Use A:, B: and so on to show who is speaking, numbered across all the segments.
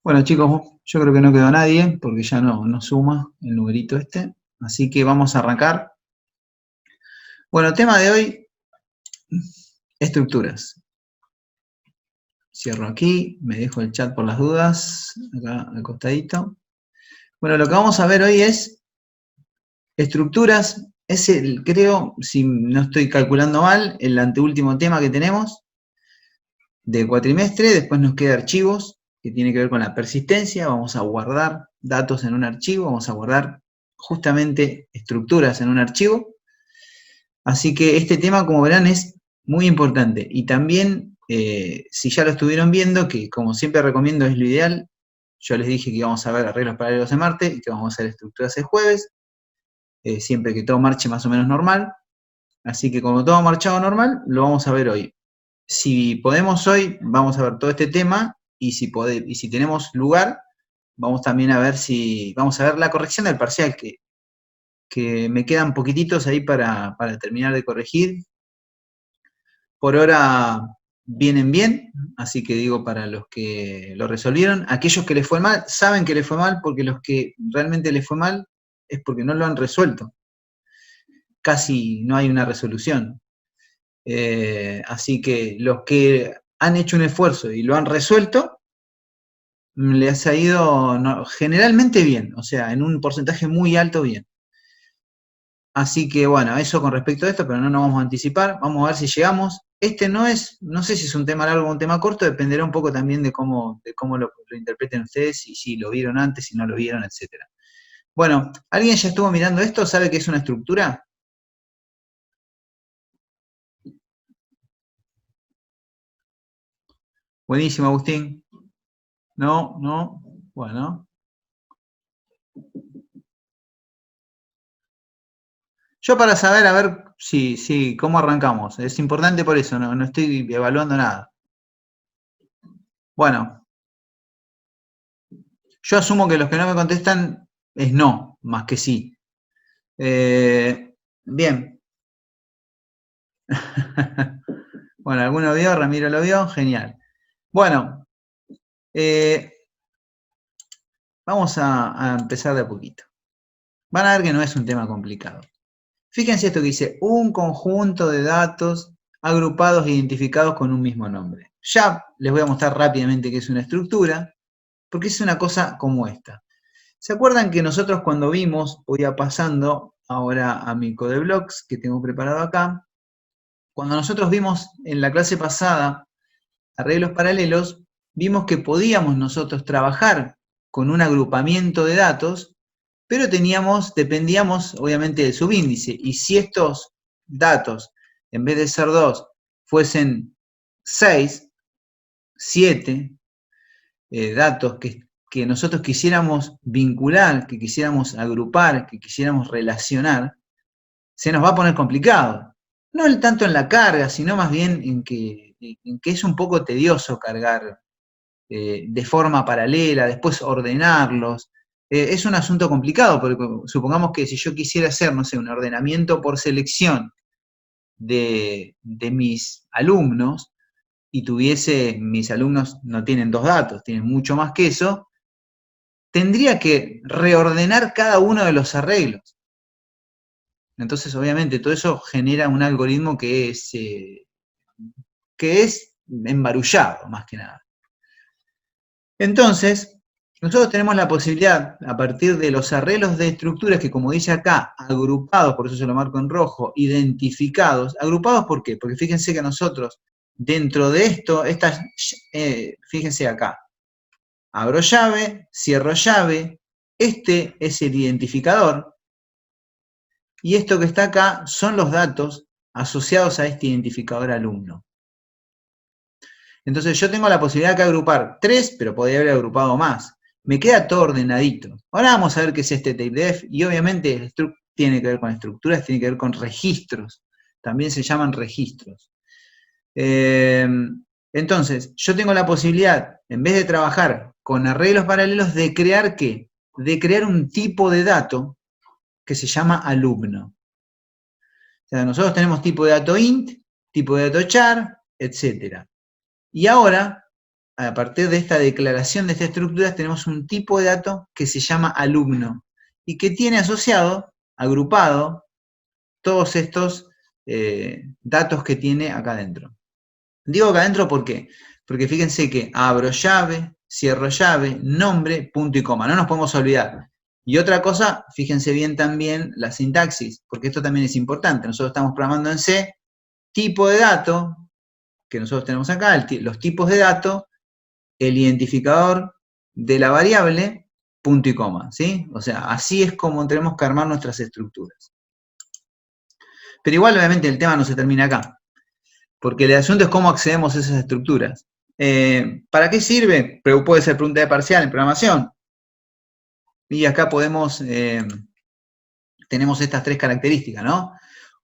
A: Bueno, chicos, yo creo que no quedó nadie porque ya no suma el numerito este. Así que vamos a arrancar. Bueno, tema de hoy, estructuras. Cierro aquí, me dejo el chat por las dudas, acá al costadito. Bueno, lo que vamos a ver hoy es estructuras. Es el, creo, si no estoy calculando mal, el anteúltimo tema que tenemos de cuatrimestre. Después nos queda archivos, que tiene que ver con la persistencia. Vamos a guardar datos en un archivo, vamos a guardar justamente estructuras en un archivo. Así que este tema, como verán, es muy importante. Y también, si ya lo estuvieron viendo, que como siempre recomiendo es lo ideal, yo les dije que íbamos a ver arreglos paralelos de Marte y que vamos a hacer estructuras el jueves, siempre que todo marche más o menos normal. Así que como todo ha marchado normal, lo vamos a ver hoy. Si podemos hoy, vamos a ver todo este tema y si tenemos lugar, vamos también a ver vamos a ver la corrección del parcial, que me quedan poquititos ahí para terminar de corregir. Por ahora vienen bien, así que digo para los que lo resolvieron. Aquellos que les fue mal, saben que les fue mal, porque los que realmente les fue mal es porque no lo han resuelto. Casi no hay una resolución. Así que los que han hecho un esfuerzo y lo han resuelto, les ha ido generalmente bien, o sea, en un porcentaje muy alto bien. Así que bueno, eso con respecto a esto, pero no nos vamos a anticipar. Vamos a ver si llegamos. Este no sé si es un tema largo o un tema corto, dependerá un poco también de cómo lo interpreten ustedes, si lo vieron antes, si no lo vieron, etc. Bueno, ¿alguien ya estuvo mirando esto? ¿Sabe qué es una estructura? Buenísimo, Agustín. No, bueno. Yo para saber, a ver cómo arrancamos. Es importante por eso, no estoy evaluando nada. Bueno, yo asumo que los que no me contestan es no, más que sí. Bien. Bueno, ¿alguno vio? Ramiro lo vio, genial. Bueno, vamos a empezar de a poquito. Van a ver que no es un tema complicado. Fíjense esto que dice, un conjunto de datos agrupados e identificados con un mismo nombre. Ya les voy a mostrar rápidamente qué es una estructura, porque es una cosa como esta. ¿Se acuerdan que nosotros cuando vimos, voy a pasando ahora a mi Codeblogs que tengo preparado acá, cuando nosotros vimos en la clase pasada arreglos paralelos, vimos que podíamos nosotros trabajar con un agrupamiento de datos, pero dependíamos obviamente del subíndice, y si estos datos, en vez de ser 2, fuesen 6, 7 datos que nosotros quisiéramos vincular, que quisiéramos agrupar, que quisiéramos relacionar, se nos va a poner complicado. No tanto en la carga, sino más bien en que es un poco tedioso cargar de forma paralela, después ordenarlos. Es un asunto complicado, porque supongamos que si yo quisiera hacer, no sé, un ordenamiento por selección de mis alumnos, y mis alumnos no tienen 2 datos, tienen mucho más que eso, tendría que reordenar cada uno de los arreglos. Entonces, obviamente, todo eso genera un algoritmo que es embarullado, más que nada. Entonces, nosotros tenemos la posibilidad, a partir de los arreglos de estructuras que, como dice acá, agrupados, por eso se lo marco en rojo, identificados. ¿Agrupados por qué? Porque fíjense que nosotros, dentro de esto, fíjense acá, abro llave, cierro llave, este es el identificador, y esto que está acá son los datos asociados a este identificador alumno. Entonces yo tengo la posibilidad de agrupar 3, pero podría haber agrupado más. Me queda todo ordenadito. Ahora vamos a ver qué es este tapedef, y obviamente tiene que ver con estructuras, tiene que ver con registros. También se llaman registros. Entonces, yo tengo la posibilidad, en vez de trabajar con arreglos paralelos, de crear ¿qué? De crear un tipo de dato que se llama alumno. O sea, nosotros tenemos tipo de dato int, tipo de dato char, etc. Y ahora, a partir de esta declaración de esta estructura, tenemos un tipo de dato que se llama alumno y que tiene asociado, agrupado, todos estos datos que tiene acá adentro. Digo acá adentro ¿por qué? Porque fíjense que abro llave, cierro llave, nombre, punto y coma. No nos podemos olvidar. Y otra cosa, fíjense bien también la sintaxis, porque esto también es importante. Nosotros estamos programando en C, tipo de dato, que nosotros tenemos acá, los tipos de dato, el identificador de la variable, punto y coma, ¿sí? O sea, así es como tenemos que armar nuestras estructuras. Pero igual, obviamente, el tema no se termina acá, porque el asunto es cómo accedemos a esas estructuras. ¿Para qué sirve? Pero puede ser pregunta de parcial en programación. Y acá podemos, tenemos estas tres características, ¿no?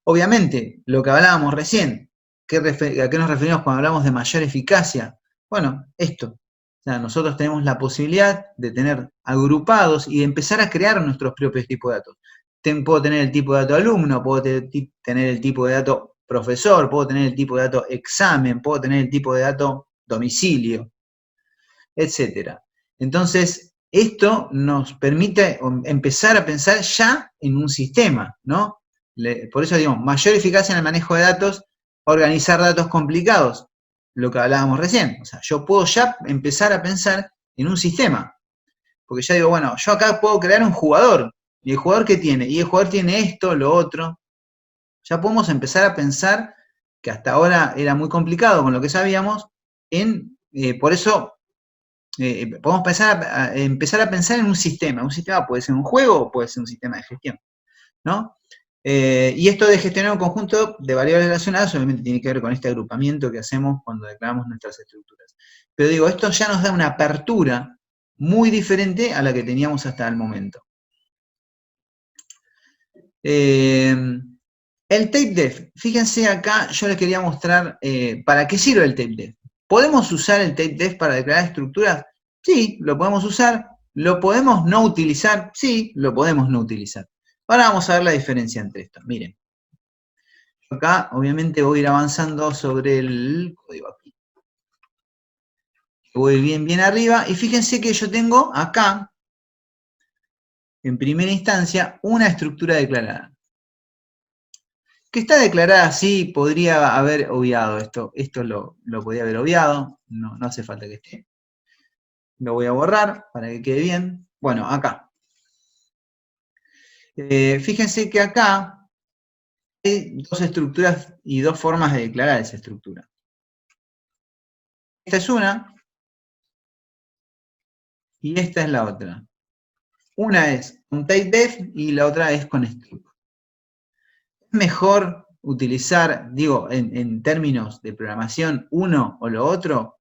A: Obviamente, lo que hablábamos recién, ¿a qué nos referimos cuando hablamos de mayor eficacia? Bueno, esto. O sea, nosotros tenemos la posibilidad de tener agrupados y de empezar a crear nuestros propios tipos de datos. Puedo tener el tipo de dato alumno, puedo tener el tipo de dato profesor, puedo tener el tipo de dato examen, puedo tener el tipo de dato domicilio, etc. Entonces, esto nos permite empezar a pensar ya en un sistema, ¿no? Por eso digo, mayor eficacia en el manejo de datos, organizar datos complicados, lo que hablábamos recién. O sea, yo puedo ya empezar a pensar en un sistema. Porque ya digo, bueno, yo acá puedo crear un jugador. ¿Y el jugador qué tiene? Y el jugador tiene esto, lo otro. Ya podemos empezar a pensar, que hasta ahora era muy complicado con lo que sabíamos, por eso podemos empezar a pensar en un sistema. Un sistema puede ser un juego o puede ser un sistema de gestión, ¿no? Y esto de gestionar un conjunto de variables relacionadas obviamente tiene que ver con este agrupamiento que hacemos cuando declaramos nuestras estructuras. Pero digo, esto ya nos da una apertura muy diferente a la que teníamos hasta el momento. El TapeDef, fíjense acá, yo les quería mostrar para qué sirve el TapeDef. ¿Podemos usar el TapeDef para declarar estructuras? Sí, lo podemos usar. ¿Lo podemos no utilizar? Sí, lo podemos no utilizar. Ahora vamos a ver la diferencia entre esto. Miren. Acá, obviamente, voy a ir avanzando sobre el código aquí. Voy bien arriba y fíjense que yo tengo acá, en primera instancia, una estructura declarada. Que está declarada así, podría haber obviado esto. Esto lo podía haber obviado, no hace falta que esté. Lo voy a borrar para que quede bien. Bueno, acá. Fíjense que acá hay dos estructuras y dos formas de declarar esa estructura. Esta es una y esta es la otra. Una es con TapeDef y la otra es con struct. ¿Es mejor utilizar, digo, en términos de programación, uno o lo otro?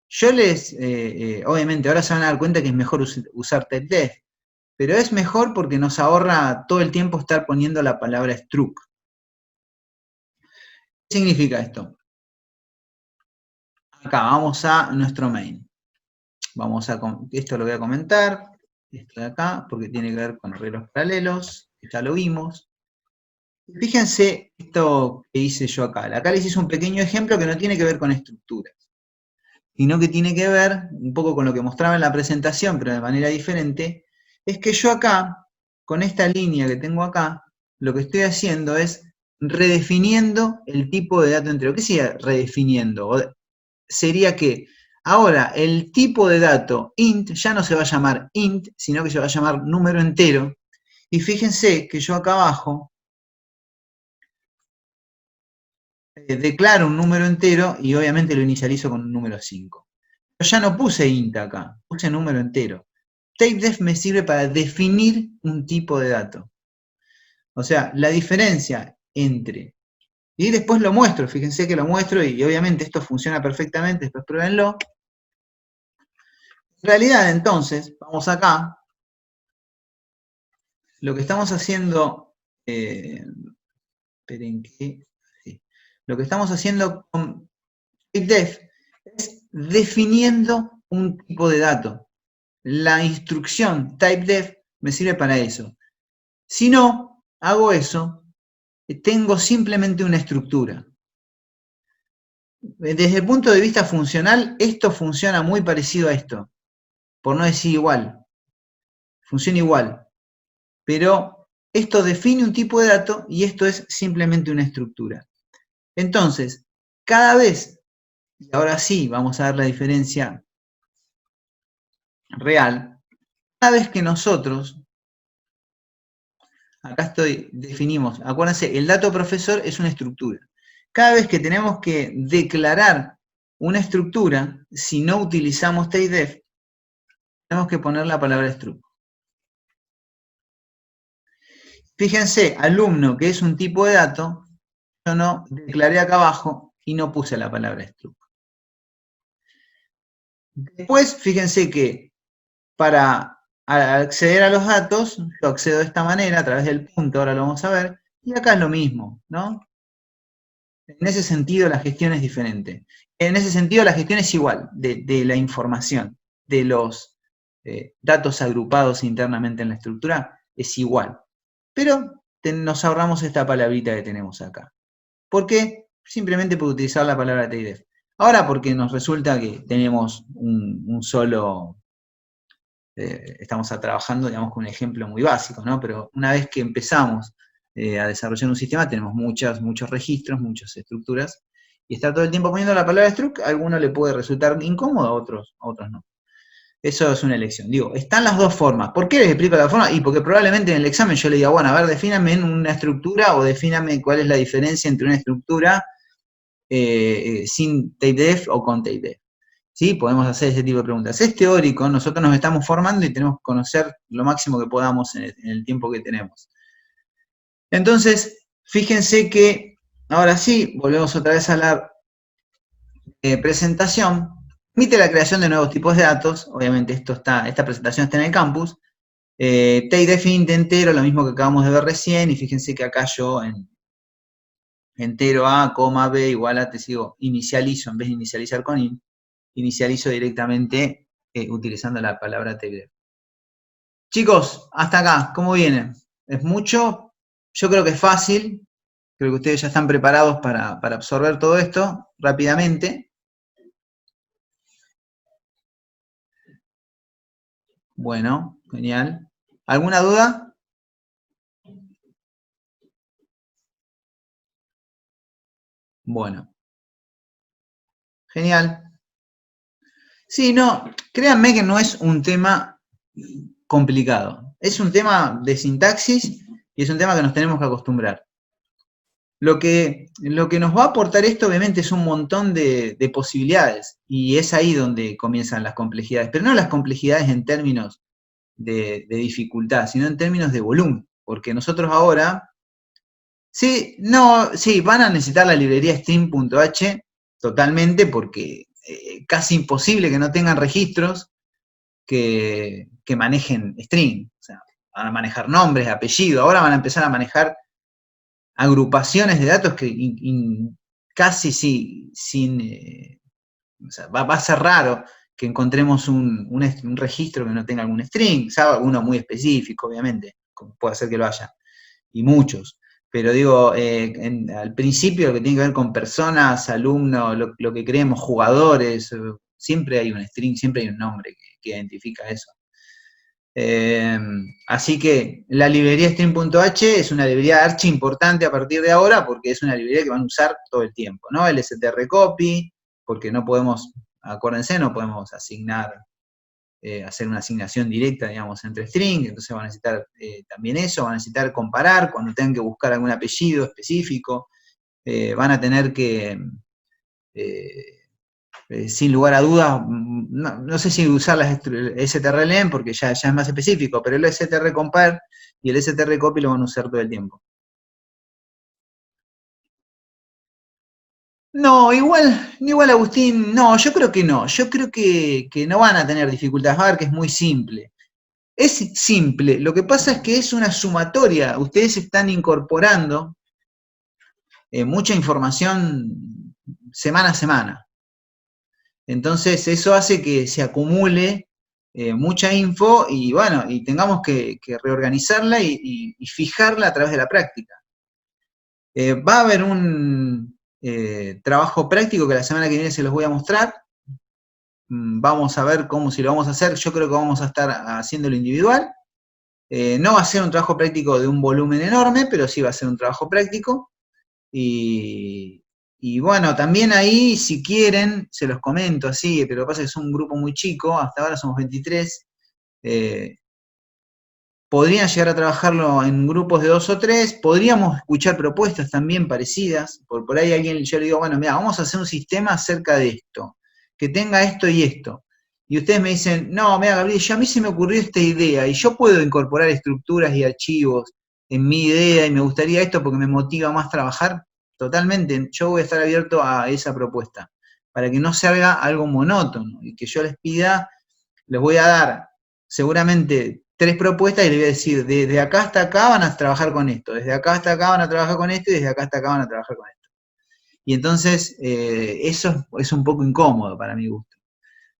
A: Yo obviamente ahora se van a dar cuenta que es mejor usar TapeDef, pero es mejor porque nos ahorra todo el tiempo estar poniendo la palabra struct. ¿Qué significa esto? Acá vamos a nuestro main. Esto lo voy a comentar, esto de acá, porque tiene que ver con arreglos paralelos, ya lo vimos. Fíjense esto que hice yo acá. Acá les hice un pequeño ejemplo que no tiene que ver con estructuras, sino que tiene que ver un poco con lo que mostraba en la presentación, pero de manera diferente, es que yo acá, con esta línea que tengo acá, lo que estoy haciendo es redefiniendo el tipo de dato entero. ¿Qué sería redefiniendo? Sería que ahora el tipo de dato int ya no se va a llamar int, sino que se va a llamar número entero. Y fíjense que yo acá abajo declaro un número entero y obviamente lo inicializo con un número 5. Yo ya no puse int acá, puse número entero. TapeDef me sirve para definir un tipo de dato. O sea, la diferencia entre... Y después lo muestro, fíjense que lo muestro y obviamente esto funciona perfectamente, después pruébenlo. En realidad, entonces, vamos acá. Lo que estamos haciendo... esperen que... Sí. Lo que estamos haciendo con TapeDef es definiendo un tipo de dato. La instrucción TypeDef me sirve para eso. Si no hago eso, tengo simplemente una estructura. Desde el punto de vista funcional, esto funciona muy parecido a esto, por no decir igual. Funciona igual, pero esto define un tipo de dato y esto es simplemente una estructura. Entonces, cada vez, y ahora sí vamos a ver la diferencia real, cada vez que nosotros, acá definimos, acuérdense, el dato profesor es una estructura. Cada vez que tenemos que declarar una estructura, si no utilizamos TIDEF, tenemos que poner la palabra struct. Fíjense, alumno, que es un tipo de dato, yo no declaré acá abajo y no puse la palabra struct. Después, fíjense que para acceder a los datos, yo accedo de esta manera, a través del punto, ahora lo vamos a ver, y acá es lo mismo, ¿no? En ese sentido, la gestión es diferente. En ese sentido, la gestión es igual, de la información, de los datos agrupados internamente en la estructura, es igual. Pero nos ahorramos esta palabrita que tenemos acá. ¿Por qué? Simplemente por utilizar la palabra TIDEF. Ahora porque nos resulta que tenemos un solo, estamos trabajando, digamos, con un ejemplo muy básico, ¿no? Pero una vez que empezamos a desarrollar un sistema, tenemos muchos registros, muchas estructuras, y estar todo el tiempo poniendo la palabra struct, a alguno le puede resultar incómodo, a otros no. Eso es una elección. Digo, están las dos formas. ¿Por qué les explico la forma? Y porque probablemente en el examen yo le diga, bueno, a ver, defíname una estructura o defíname cuál es la diferencia entre una estructura sin TIDEF o con TIDEF. ¿Sí? Podemos hacer ese tipo de preguntas. Es teórico, nosotros nos estamos formando y tenemos que conocer lo máximo que podamos en el tiempo que tenemos. Entonces, fíjense que, ahora sí, volvemos otra vez a la presentación. Permite la creación de nuevos tipos de datos, obviamente esta presentación está en el campus. TIDEF int entero, lo mismo que acabamos de ver recién, y fíjense que acá yo en entero A, B igual a, te sigo, inicializo, en vez de inicializar con int, inicializo directamente utilizando la palabra TIDEF. Chicos, hasta acá, ¿cómo vienen? ¿Es mucho? Yo creo que es fácil, creo que ustedes ya están preparados para absorber todo esto rápidamente. Bueno, genial. ¿Alguna duda? Bueno, genial. Sí, no, créanme que no es un tema complicado. Es un tema de sintaxis y es un tema que nos tenemos que acostumbrar. Lo que nos va a aportar esto, obviamente, es un montón de posibilidades. Y es ahí donde comienzan las complejidades. Pero no las complejidades en términos de dificultad, sino en términos de volumen. Porque nosotros ahora, sí, van a necesitar la librería stream.h totalmente, porque casi imposible que no tengan registros que manejen string. O sea, van a manejar nombres, apellidos, ahora van a empezar a manejar agrupaciones de datos que casi sin o sea, va a ser raro que encontremos un registro que no tenga algún string, ¿sabe? Uno muy específico, obviamente, como puede ser que lo haya, y muchos. Pero digo, al principio lo que tiene que ver con personas, alumnos, lo que creemos, jugadores, siempre hay un string, siempre hay un nombre que identifica eso. Así que la librería stream.h es una librería archi importante a partir de ahora porque es una librería que van a usar todo el tiempo, ¿no? El strcopy, porque no podemos, acuérdense, no podemos asignar, hacer una asignación directa, digamos, entre string, entonces van a necesitar también eso, van a necesitar comparar cuando tengan que buscar algún apellido específico, van a tener que sin lugar a dudas, no sé si usar las strlen porque ya es más específico, pero el strcompare y el strcopy lo van a usar todo el tiempo. No, igual Agustín, no, yo creo que no. Yo creo que no van a tener dificultades. Va a ver que es muy simple. Es simple, lo que pasa es que es una sumatoria. Ustedes están incorporando mucha información semana a semana. Entonces eso hace que se acumule mucha info y bueno, y tengamos que reorganizarla y fijarla a través de la práctica. Va a haber trabajo práctico que la semana que viene se los voy a mostrar. Vamos a ver si lo vamos a hacer. Yo creo que vamos a estar haciéndolo individual. No va a ser un trabajo práctico de un volumen enorme, pero sí va a ser un trabajo práctico. Y bueno, también ahí, si quieren, se los comento así, pero lo que pasa es que es un grupo muy chico, hasta ahora somos 23. Podrían llegar a trabajarlo en grupos de 2 o 3, podríamos escuchar propuestas también parecidas, por ahí alguien, yo le digo, bueno, mira, vamos a hacer un sistema acerca de esto, que tenga esto y esto. Y ustedes me dicen, no, mira, Gabriel, a mí se me ocurrió esta idea, y yo puedo incorporar estructuras y archivos en mi idea, y me gustaría esto porque me motiva más trabajar. Totalmente, yo voy a estar abierto a esa propuesta, para que no se haga algo monótono, y que yo les pida, les voy a dar seguramente 3 propuestas y les voy a decir, desde acá hasta acá van a trabajar con esto, desde acá hasta acá van a trabajar con esto y desde acá hasta acá van a trabajar con esto. Y entonces eso es un poco incómodo para mi gusto.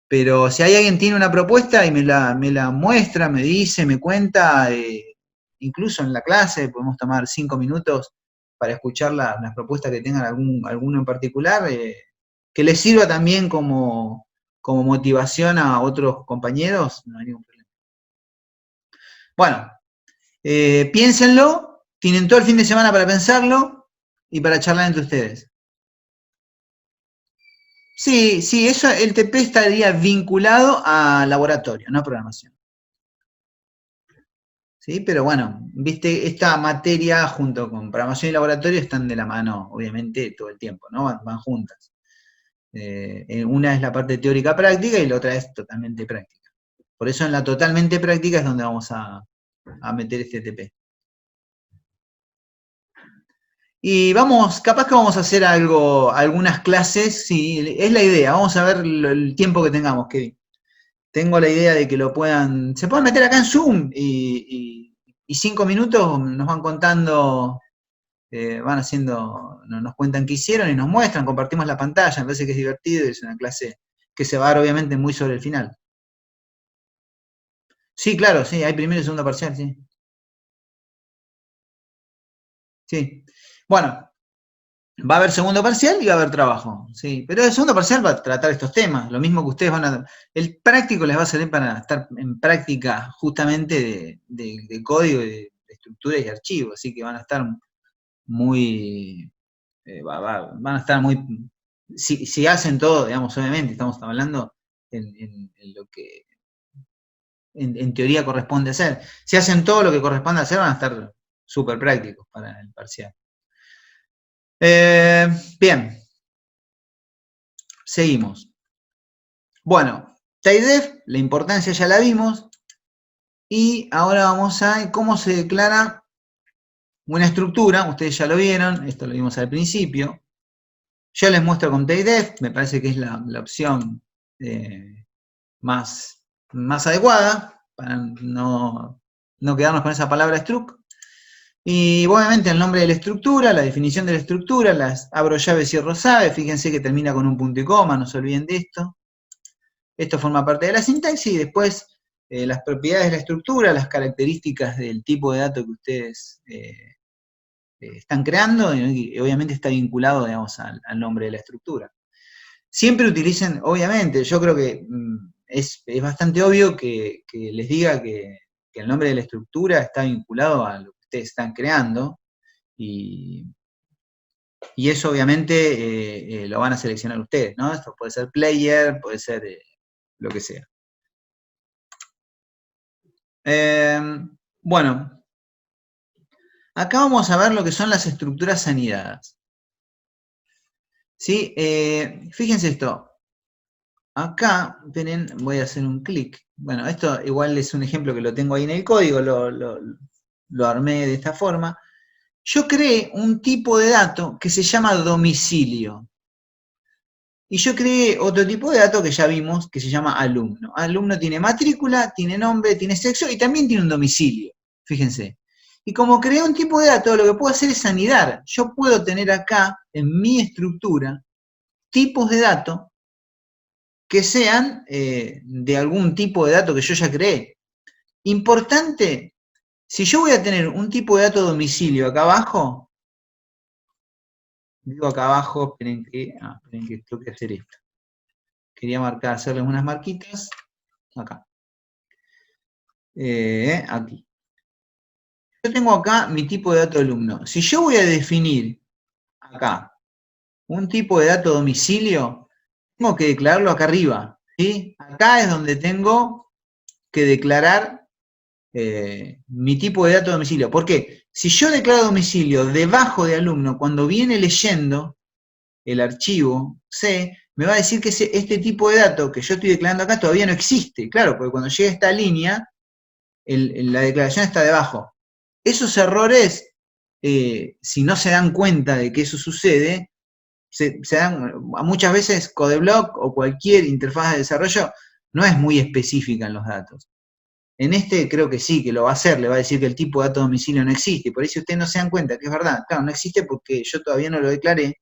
A: Pero si hay alguien que tiene una propuesta y me la muestra, me dice, me cuenta, incluso en la clase podemos tomar 5 minutos para escuchar las propuestas que tengan alguno en particular, que les sirva también como motivación a otros compañeros, no hay ningún problema. Bueno, piénsenlo, tienen todo el fin de semana para pensarlo y para charlar entre ustedes. Sí, eso, el TP estaría vinculado a laboratorio, no a programación. ¿Sí? Pero bueno, viste, esta materia junto con programación y laboratorio están de la mano, obviamente, todo el tiempo, ¿no? Van juntas. Una es la parte teórica práctica y la otra es totalmente práctica. Por eso en la totalmente práctica es donde vamos a meter este TP. Y capaz que vamos a hacer algunas clases, sí, es la idea, vamos a ver el tiempo que tengamos, Kevin. Tengo la idea de que se pueden meter acá en Zoom y 5 minutos nos van contando, nos cuentan qué hicieron y nos muestran, compartimos la pantalla, me parece que es divertido y es una clase que se va a dar obviamente muy sobre el final. Sí, claro, sí, hay primero y segundo parcial, sí. Sí. Bueno, va a haber segundo parcial y va a haber trabajo, sí. Pero el segundo parcial va a tratar estos temas, lo mismo que ustedes el práctico les va a servir para estar en práctica justamente de código, de estructuras y archivos, así que van a estar muy, van a estar muy, si hacen todo, digamos, obviamente, estamos hablando en lo que en teoría corresponde hacer. Si hacen todo lo que corresponde hacer, van a estar súper prácticos para el parcial. Bien, seguimos. Bueno, TIDEF, la importancia ya la vimos, y ahora vamos a cómo se declara una estructura. Ustedes ya lo vieron, esto lo vimos al principio. Yo les muestro con TIDEF, me parece que es la opción más adecuada, para no quedarnos con esa palabra struct. Y obviamente el nombre de la estructura, la definición de la estructura, las abro llave, cierro llave, fíjense que termina con un punto y coma, no se olviden de esto. Esto forma parte de la sintaxis y después las propiedades de la estructura, las características del tipo de dato que ustedes están creando, y obviamente está vinculado, digamos, al nombre de la estructura. Siempre utilicen, obviamente, yo creo que es bastante obvio que les diga que el nombre de la estructura está vinculado a lo que ustedes están creando, y eso obviamente lo van a seleccionar ustedes, ¿no? Esto puede ser player, puede ser lo que sea. Bueno, acá vamos a ver lo que son las estructuras anidadas. ¿Sí? Fíjense esto. Acá, miren, voy a hacer un clic. Bueno, esto igual es un ejemplo que lo tengo ahí en el código, lo armé de esta forma. Yo creé un tipo de dato que se llama domicilio. Y yo creé otro tipo de dato que ya vimos, que se llama alumno. Alumno tiene matrícula, tiene nombre, tiene sexo y también tiene un domicilio. Fíjense. Y como creé un tipo de dato, lo que puedo hacer es anidar. Yo puedo tener acá, en mi estructura, tipos de dato que sean de algún tipo de dato que yo ya creé. Importante, si yo voy a tener un tipo de dato domicilio acá abajo, digo acá abajo, esperen que tengo que hacer esto. Quería marcar, hacerles unas marquitas, acá. Aquí. Yo tengo acá mi tipo de dato de alumno. Si yo voy a definir acá un tipo de dato domicilio, tengo que declararlo acá arriba, ¿sí? Acá es donde tengo que declarar mi tipo de dato de domicilio. ¿Por qué? Si yo declaro domicilio debajo de alumno, cuando viene leyendo el archivo C, me va a decir que este tipo de dato que yo estoy declarando acá todavía no existe. Claro, porque cuando llega esta línea, la declaración está debajo. Esos errores, si no se dan cuenta de que eso sucede, se dan, muchas veces Codeblock o cualquier interfaz de desarrollo no es muy específica en los datos. En este creo que sí, que lo va a hacer, le va a decir que el tipo de dato de domicilio no existe. Por ahí si ustedes no se dan cuenta que es verdad, claro, no existe porque yo todavía no lo declaré.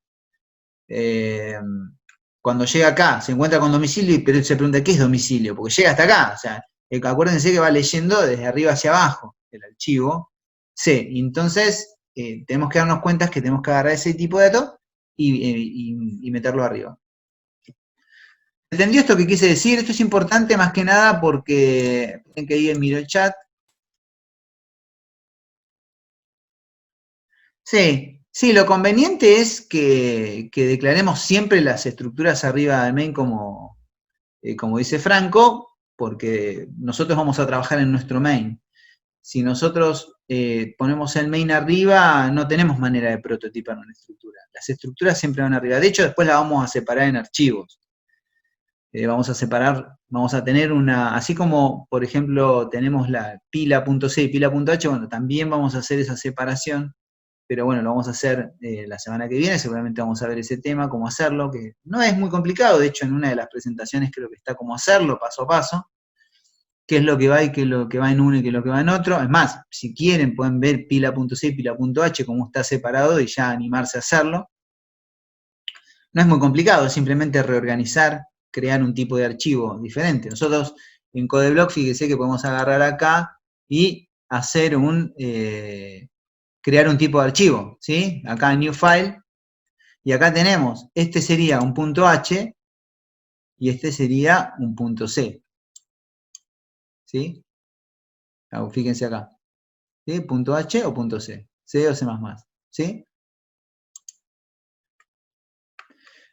A: Cuando llega acá, se encuentra con domicilio, pero se pregunta, ¿qué es domicilio? Porque llega hasta acá. O sea, acuérdense que va leyendo desde arriba hacia abajo el archivo C. Y entonces, tenemos que darnos cuenta que tenemos que agarrar ese tipo de datos y meterlo arriba. ¿Entendió esto que quise decir? Esto es importante más que nada porque, tienen que ir, miro el chat. Sí, sí, lo conveniente es que declaremos siempre las estructuras arriba del main como dice Franco, porque nosotros vamos a trabajar en nuestro main. Si nosotros ponemos el main arriba, no tenemos manera de prototipar una estructura. Las estructuras siempre van arriba. De hecho, después las vamos a separar en archivos. Vamos a separar, vamos a tener una, así como, por ejemplo, tenemos la pila.c y pila.h, bueno, también vamos a hacer esa separación, pero bueno, lo vamos a hacer la semana que viene, seguramente vamos a ver ese tema, cómo hacerlo, que no es muy complicado, de hecho en una de las presentaciones creo que está cómo hacerlo, paso a paso, qué es lo que va y qué es lo que va en uno y qué es lo que va en otro. Es más, si quieren pueden ver pila.c y pila.h, cómo está separado y ya animarse a hacerlo. No es muy complicado, es simplemente reorganizar, crear un tipo de archivo diferente. Nosotros en Codeblock, fíjese que podemos agarrar acá y hacer crear un tipo de archivo, ¿sí? Acá en New File, y acá tenemos, este sería un punto H y este sería un punto C, ¿sí? Fíjense acá, ¿sí? Punto H o punto C, C o C++, ¿sí?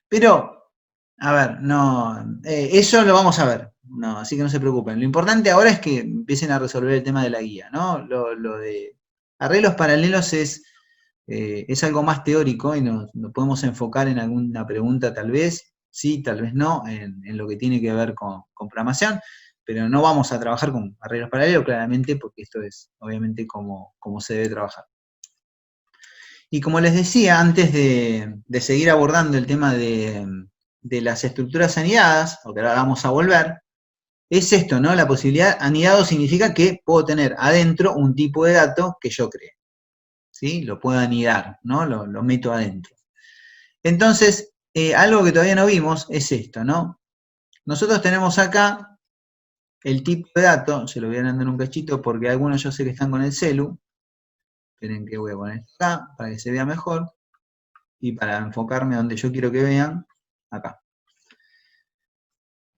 A: Pero, a ver, no, eso lo vamos a ver, no, así que no se preocupen. Lo importante ahora es que empiecen a resolver el tema de la guía, ¿no? Lo de arreglos paralelos es algo más teórico y nos podemos enfocar en alguna pregunta tal vez, sí, tal vez no, en lo que tiene que ver con programación, pero no vamos a trabajar con arreglos paralelos claramente porque esto es obviamente como se debe trabajar. Y como les decía, antes de seguir abordando el tema de las estructuras anidadas, o que ahora vamos a volver, es esto, ¿no? La posibilidad, anidado significa que puedo tener adentro un tipo de dato que yo cree, ¿sí? Lo puedo anidar, ¿no? Lo meto adentro. Entonces, algo que todavía no vimos es esto, ¿no? Nosotros tenemos acá el tipo de dato, se lo voy a andar un cachito porque algunos yo sé que están con el celu. Esperen que voy a poner acá para que se vea mejor y para enfocarme donde yo quiero que vean, acá.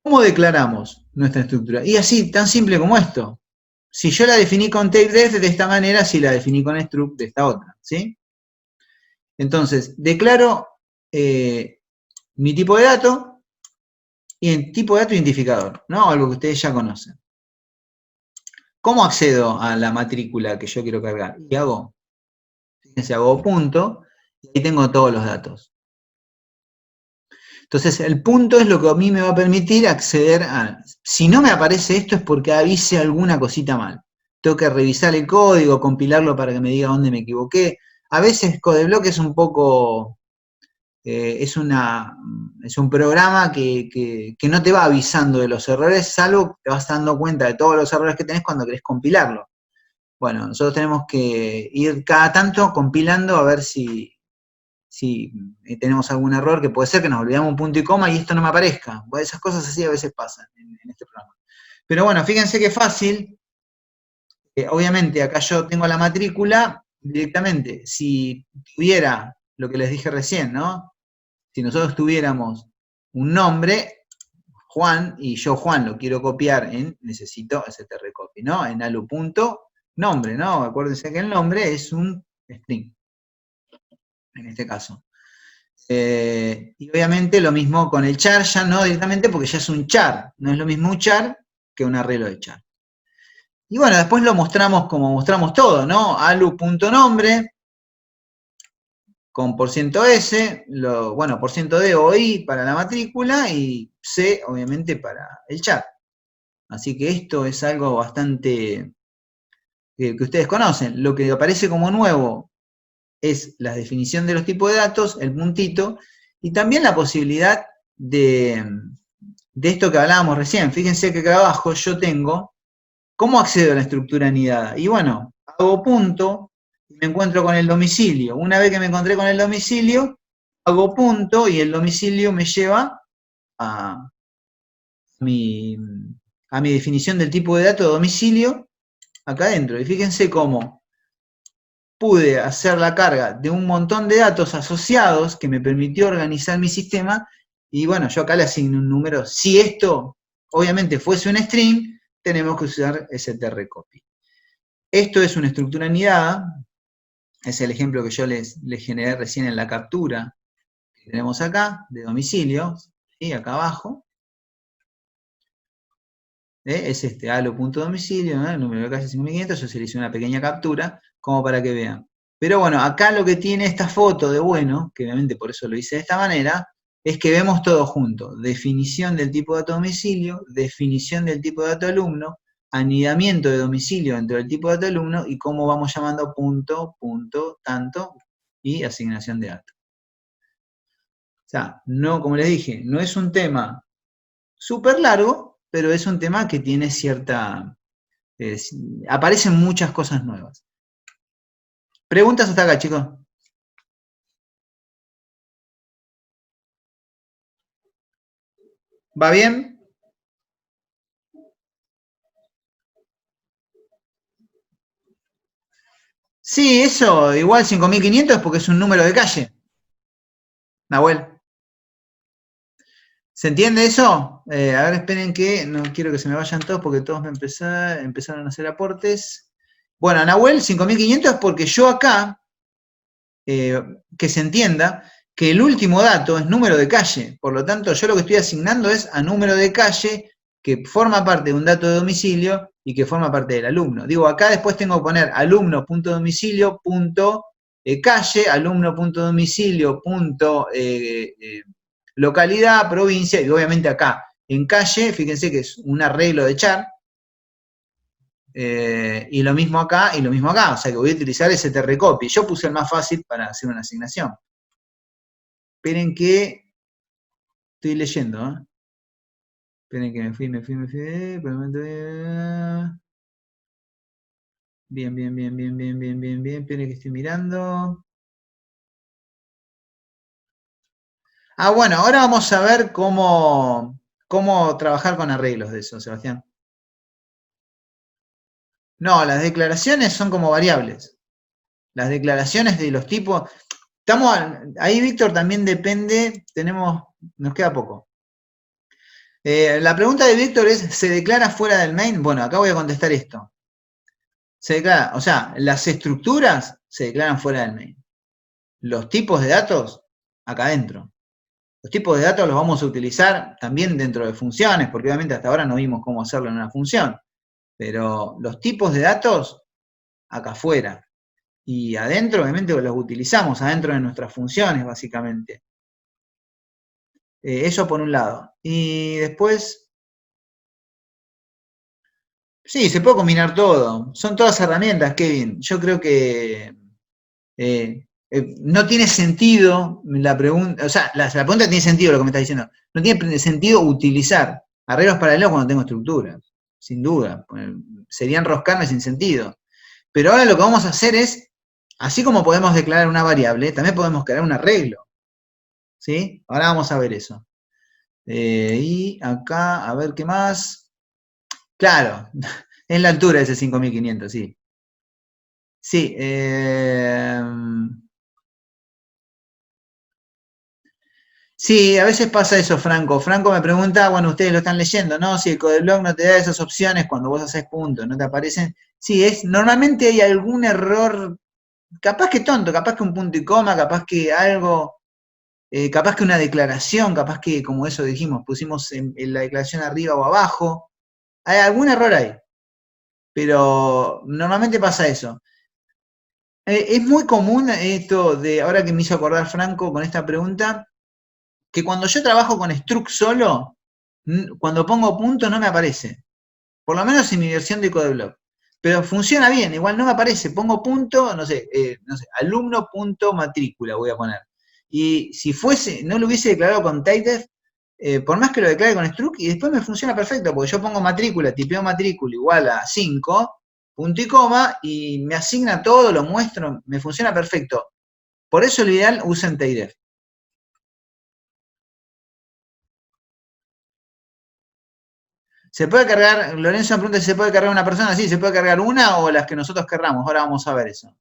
A: ¿Cómo declaramos nuestra estructura? Y así, tan simple como esto. Si yo la definí con TypeDef de esta manera, si la definí con struct de esta otra, ¿sí? Entonces, declaro mi tipo de dato y el tipo de dato identificador, ¿no? Algo que ustedes ya conocen. ¿Cómo accedo a la matrícula que yo quiero cargar? Y fíjense, hago punto, y ahí tengo todos los datos. Entonces, el punto es lo que a mí me va a permitir acceder a... Si no me aparece esto es porque avise alguna cosita mal. Tengo que revisar el código, compilarlo para que me diga dónde me equivoqué. A veces Codeblock es un poco... es un programa que no te va avisando de los errores, salvo que te vas dando cuenta de todos los errores que tenés cuando querés compilarlo. Bueno, nosotros tenemos que ir cada tanto compilando a ver si tenemos algún error, que puede ser que nos olvidamos un punto y coma y esto no me aparezca. Bueno, esas cosas así a veces pasan en este programa. Pero bueno, fíjense que fácil. Obviamente acá yo tengo la matrícula directamente. Si tuviera lo que les dije recién, ¿no? Si nosotros tuviéramos un nombre, Juan, y yo Juan lo quiero copiar necesito strcopy, ¿no? En alu.nombre, ¿no? Acuérdense que el nombre es un string, en este caso. Y obviamente lo mismo con el char, ya no directamente porque ya es un char, no es lo mismo un char que un arreglo de char. Y bueno, después lo mostramos como mostramos todo, ¿no? alu.nombre con %s, bueno, %d o i para la matrícula y c, obviamente, para el chat. Así que esto es algo bastante que ustedes conocen. Lo que aparece como nuevo es la definición de los tipos de datos, el puntito, y también la posibilidad de esto que hablábamos recién. Fíjense que acá abajo yo tengo, ¿cómo accedo a la estructura anidada? Y bueno, hago punto y me encuentro con el domicilio. Una vez que me encontré con el domicilio, hago punto y el domicilio me lleva a mi, definición del tipo de dato de domicilio acá adentro. Y fíjense cómo pude hacer la carga de un montón de datos asociados que me permitió organizar mi sistema y bueno, yo acá le asigno un número. Si esto obviamente fuese un string, tenemos que usar strcopy. Esto es una estructura anidada, es el ejemplo que yo les generé recién en la captura que tenemos acá, de domicilio, ¿sí? Acá abajo. Es este alo.domicilio, ¿no? El número de calle 5500, yo se le hice una pequeña captura, como para que vean. Pero bueno, acá lo que tiene esta foto de bueno, que obviamente por eso lo hice de esta manera, es que vemos todo junto. Definición del tipo de dato domicilio, definición del tipo de dato alumno, anidamiento de domicilio dentro del tipo de dato alumno y cómo vamos llamando punto, punto, tanto y asignación de datos. O sea, no, como les dije, no es un tema súper largo, pero es un tema que tiene cierta... aparecen muchas cosas nuevas. ¿Preguntas hasta acá, chicos? ¿Va bien? Sí, eso, igual 5500 es porque es un número de calle. Nahuel. ¿Se entiende eso? A ver, esperen que no quiero que se me vayan todos porque todos me empezaron a hacer aportes. Bueno, Nahuel, 5500 es porque yo acá, que se entienda, que el último dato es número de calle. Por lo tanto, yo lo que estoy asignando es a número de calle que forma parte de un dato de domicilio y que forma parte del alumno. Digo, acá después tengo que poner alumno.domicilio.calle, alumno.domicilio.localidad, provincia, y obviamente acá en calle, fíjense que es un arreglo de char, y lo mismo acá y lo mismo acá, o sea que voy a utilizar ese strcopy. Yo puse el más fácil para hacer una asignación. Esperen que estoy leyendo, ¿eh? Esperen que me fui. Bien, bien, bien, bien, bien, bien, bien, bien. Esperen que estoy mirando. Ah, bueno, ahora vamos a ver cómo trabajar con arreglos de eso, Sebastián. No, las declaraciones son como variables. Las declaraciones de los tipos. Ahí, Víctor, también depende. Nos queda poco. La pregunta de Víctor es, ¿se declara fuera del main? Bueno, acá voy a contestar esto. Se declara, o sea, las estructuras se declaran fuera del main. Los tipos de datos, acá adentro. Los tipos de datos los vamos a utilizar también dentro de funciones, porque obviamente hasta ahora no vimos cómo hacerlo en una función. Pero los tipos de datos, acá afuera. Y adentro, obviamente, los utilizamos adentro de nuestras funciones, básicamente. Eso por un lado. Y después, sí, se puede combinar todo. Son todas herramientas, Kevin. Yo creo que no tiene sentido la pregunta, o sea, la pregunta tiene sentido lo que me está diciendo. No tiene sentido utilizar arreglos paralelos cuando tengo estructuras, sin duda. Sería enroscarme sin sentido. Pero ahora lo que vamos a hacer es, así como podemos declarar una variable, también podemos crear un arreglo. ¿Sí? Ahora vamos a ver eso. Y acá, a ver qué más. Claro, es la altura de ese 5500, sí. Sí, Sí, a veces pasa eso, Franco. Franco me pregunta, bueno, ustedes lo están leyendo, ¿no? Si el Codeblock no te da esas opciones cuando vos haces punto, no te aparecen. Sí, normalmente hay algún error, capaz que tonto, capaz que un punto y coma, capaz que algo, capaz que una declaración, capaz que, como eso dijimos, pusimos en la declaración arriba o abajo. Hay algún error ahí, pero normalmente pasa eso. Es muy común esto de, ahora que me hizo acordar Franco con esta pregunta, que cuando yo trabajo con struct solo, cuando pongo punto no me aparece. Por lo menos en mi versión de Codeblock. Pero funciona bien, igual no me aparece. Pongo punto, no sé, alumno.matrícula voy a poner. Y si fuese, no lo hubiese declarado con TypeDef, por más que lo declare con struct, y después me funciona perfecto, porque yo pongo matrícula, tipeo matrícula igual a 5, punto y coma, y me asigna todo, lo muestro, me funciona perfecto. Por eso lo ideal usen TypeDef. ¿Se puede cargar, Lorenzo me pregunta si se puede cargar una persona? Sí, se puede cargar una o las que nosotros querramos. Ahora vamos a ver eso.